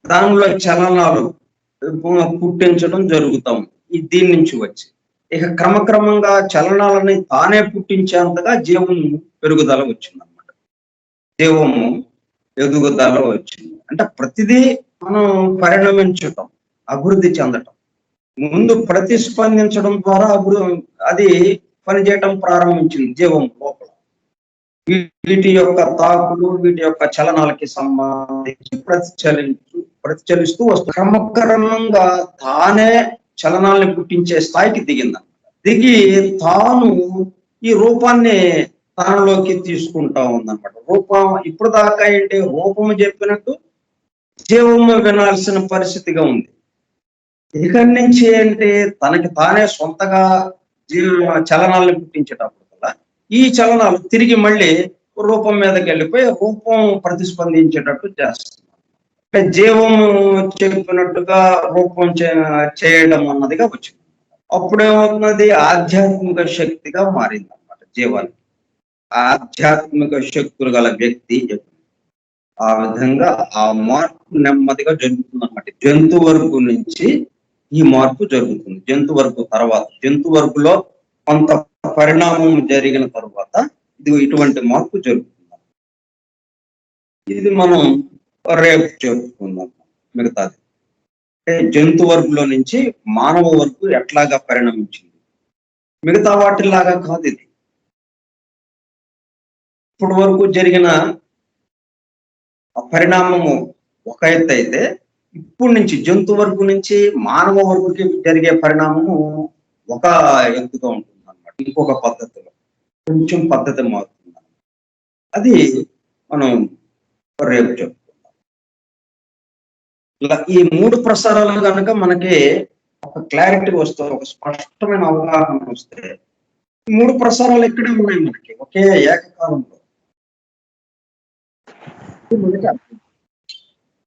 [SPEAKER 1] దానిలో చలనాలు పుట్టించడం జరుగుతాం దీని నుంచి వచ్చి. ఇక క్రమక్రమంగా చలనాలని తానే పుట్టించేంతగా జీవం పెరుగుదల వచ్చిందన్నమాట. జీవము ఎదుగుదల వచ్చింది. అంటే ప్రతిదీ మనం పరిణమించటం, అభివృద్ధి చెందటం, ముందు ప్రతిస్పందించడం ద్వారా అది పనిచేయటం ప్రారంభించింది జీవం లోపల. వీటి యొక్క తాకులు, వీటి యొక్క చలనాలకి సంబంధించి ప్రతిచలిస్తూ వస్తుంది. క్రమక్రమంగా తానే చలనాల్ని పుట్టించే స్థాయికి దిగిందన్నమాట. దిగి తాను ఈ రూపాన్ని తనలోకి తీసుకుంటా ఉందన్నమాట. రూపం ఇప్పుడు దాకా ఏంటి, రూపము చెప్పినట్టు జీవము వినాల్సిన పరిస్థితిగా ఉంది. ఇక్కడి నుంచి ఏంటి, తనకి తానే సొంతగా చలనాలను పుట్టించేటప్పుడు కదా ఈ చలనాలు తిరిగి మళ్ళీ రూపం మీదకి వెళ్ళిపోయి రూపం ప్రతిస్పందించేటట్టు చేస్తుంది. జీవము చెప్పినట్టుగా రూపం చేయడం అన్నదిగా వచ్చింది. అప్పుడేమవుతున్నది, ఆధ్యాత్మిక శక్తిగా మారింది అన్నమాట జీవానికి. ఆధ్యాత్మిక శక్తులు గల వ్యక్తి ఆ విధంగా ఆ మార్పు నెమ్మదిగా జరుగుతుంది అన్నమాట. జంతు వర్గు నుంచి ఈ మార్పు జరుగుతుంది. జంతు వర్గు తర్వాత, జంతు వర్గులో కొంత పరిణామం జరిగిన తర్వాత ఇటువంటి మార్పు జరుగుతుంది. ఇది మనం రేపు చెప్పుకుందాం మిగతాది. జంతు వర్గులో నుంచి మానవ వర్గు ఎట్లాగా పరిణమించింది, మిగతా వాటిలాగా కాదు ఇది. ఇప్పుడు వరకు జరిగిన పరిణామము ఒక ఎత్తు అయితే, ఇప్పుడు నుంచి జంతు వర్గు నుంచి మానవ వర్గుకి జరిగే పరిణామము ఒక ఎత్తుగా ఉంటుంది అన్నమాట. ఇంకొక పద్ధతిలో కొంచెం పద్ధతి మారుతుంది. అది మనం రేపు చెప్పుకుందాం. ఈ 3 ప్రసారాలు కనుక మనకి ఒక క్లారిటీ వస్తే, ఒక స్పష్టమైన అవగాహన వస్తే, 3 ప్రసారాలు ఎక్కడే ఉన్నాయి మనకి ఒకే ఏకకాలంలో.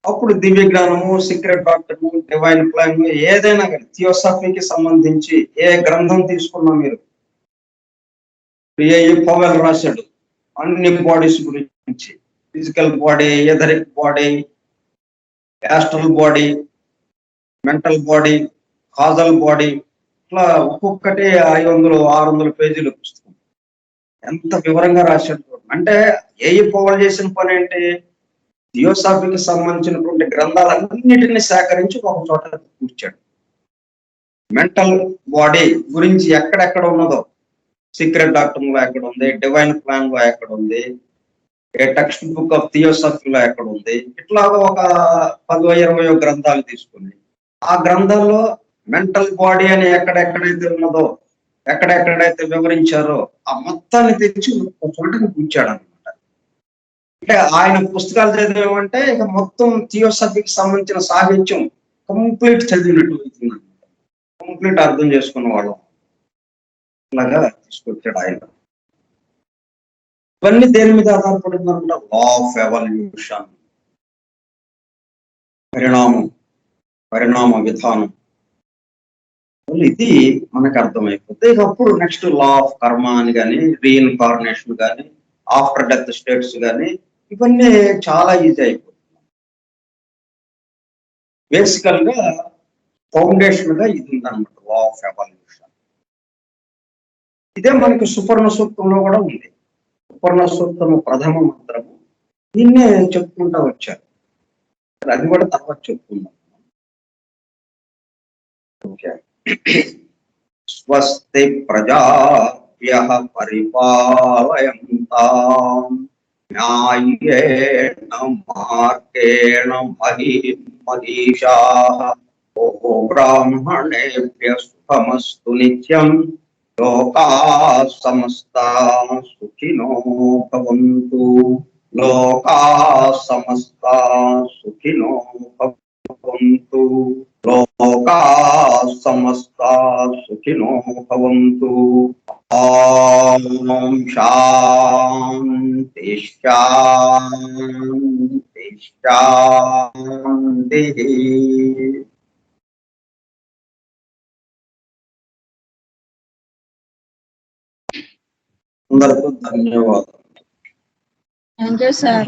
[SPEAKER 1] అప్పుడు దివ్య జ్ఞానము, సీక్రెట్ డాక్టర్ము, డివైన్ ప్లాన్, ఏదైనా కానీ థియోసాఫీకి సంబంధించి ఏ గ్రంథం తీసుకున్నా మీరు, పవెల్ రాశాడు అన్ని బాడీస్ గురించి, physical body, etheric body, astral body, mental body, causal body, ఇట్లా ఒక్కొక్కటి 500-600 పేజీలు పుస్తకం. ఎంత వివరంగా రాశాడు. అంటే పవర్ చేసిన పని ఏంటి, థియోసాఫీకి సంబంధించినటువంటి గ్రంథాలన్నిటిని సేకరించి ఒక చోట కూర్చాడు. మెంటల్ బాడీ గురించి ఎక్కడెక్కడ ఉన్నదో, సీక్రెట్ డాక్టర్ లో ఎక్కడ ఉంది, డివైన్ ప్లాన్ లో ఎక్కడ ఉంది, టెక్స్ట్ బుక్ ఆఫ్ థియోసాఫీలో ఎక్కడ ఉంది, ఇట్లాగా ఒక 10-20 గ్రంథాలు తీసుకుని ఆ గ్రంథాల్లో మెంటల్ బాడీ అని ఎక్కడెక్కడైతే ఉన్నదో, ఎక్కడెక్కడైతే వివరించారో ఆ మొత్తాన్ని తెచ్చి ఒక చోటని కూర్చాడు అనమాట. అంటే ఆయన పుస్తకాలు చదివేమంటే ఇక మొత్తం థియోసాఫీకి సంబంధించిన సాహిత్యం కంప్లీట్ చదివినట్టు అవుతుంది, కంప్లీట్ అర్థం చేసుకున్న వాళ్ళం అలాగా తీసుకొచ్చాడు ఆయన. ఇవన్నీ దేని మీద ఆధారపడిందంట, లా ఆఫ్ ఎవల్యూషన్, పరిణామ విధానం. ఇది మనకు అర్థమైపోతే ఇక అప్పుడు నెక్స్ట్ లా ఆఫ్ కర్మ అని కానీ, రీఇన్కార్నేషన్ కానీ, ఆఫ్టర్ డెత్ స్టేట్స్ కానీ, ఇవన్నీ చాలా ఈజీ అయిపోతుంది. బేసికల్ గా ఫౌండేషన్ గా ఇది ఉందన్నమాట లా ఆఫ్ ఎవల్యూషన్. ఇదే మనకి సుపర్ణ సూక్తంలో కూడా ఉంది. సుపర్ణ సూక్తము ప్రథమ మంత్రము దీన్నే చెప్పుకుంటా వచ్చారు. అది కూడా తర్వాత చెప్పుకుందాం. స్వస్తి ప్రజాభ్యః పరిపాలయంతాం న్యాయేన మార్గేణ మహీషాః ఓ బ్రాహ్మణేభ్యః సుఖమస్తు నిత్యం లోకాః సమస్తాః సుఖినో భవంతు. లోకాః సమస్తాః సుఖినో భవంతు. లోకాః సమస్తాః సుఖినో భవంతు. ఓం శాంతి శాంతి శాంతి. అందరికీ ధన్యవాదాలు.
[SPEAKER 2] Thank you sir.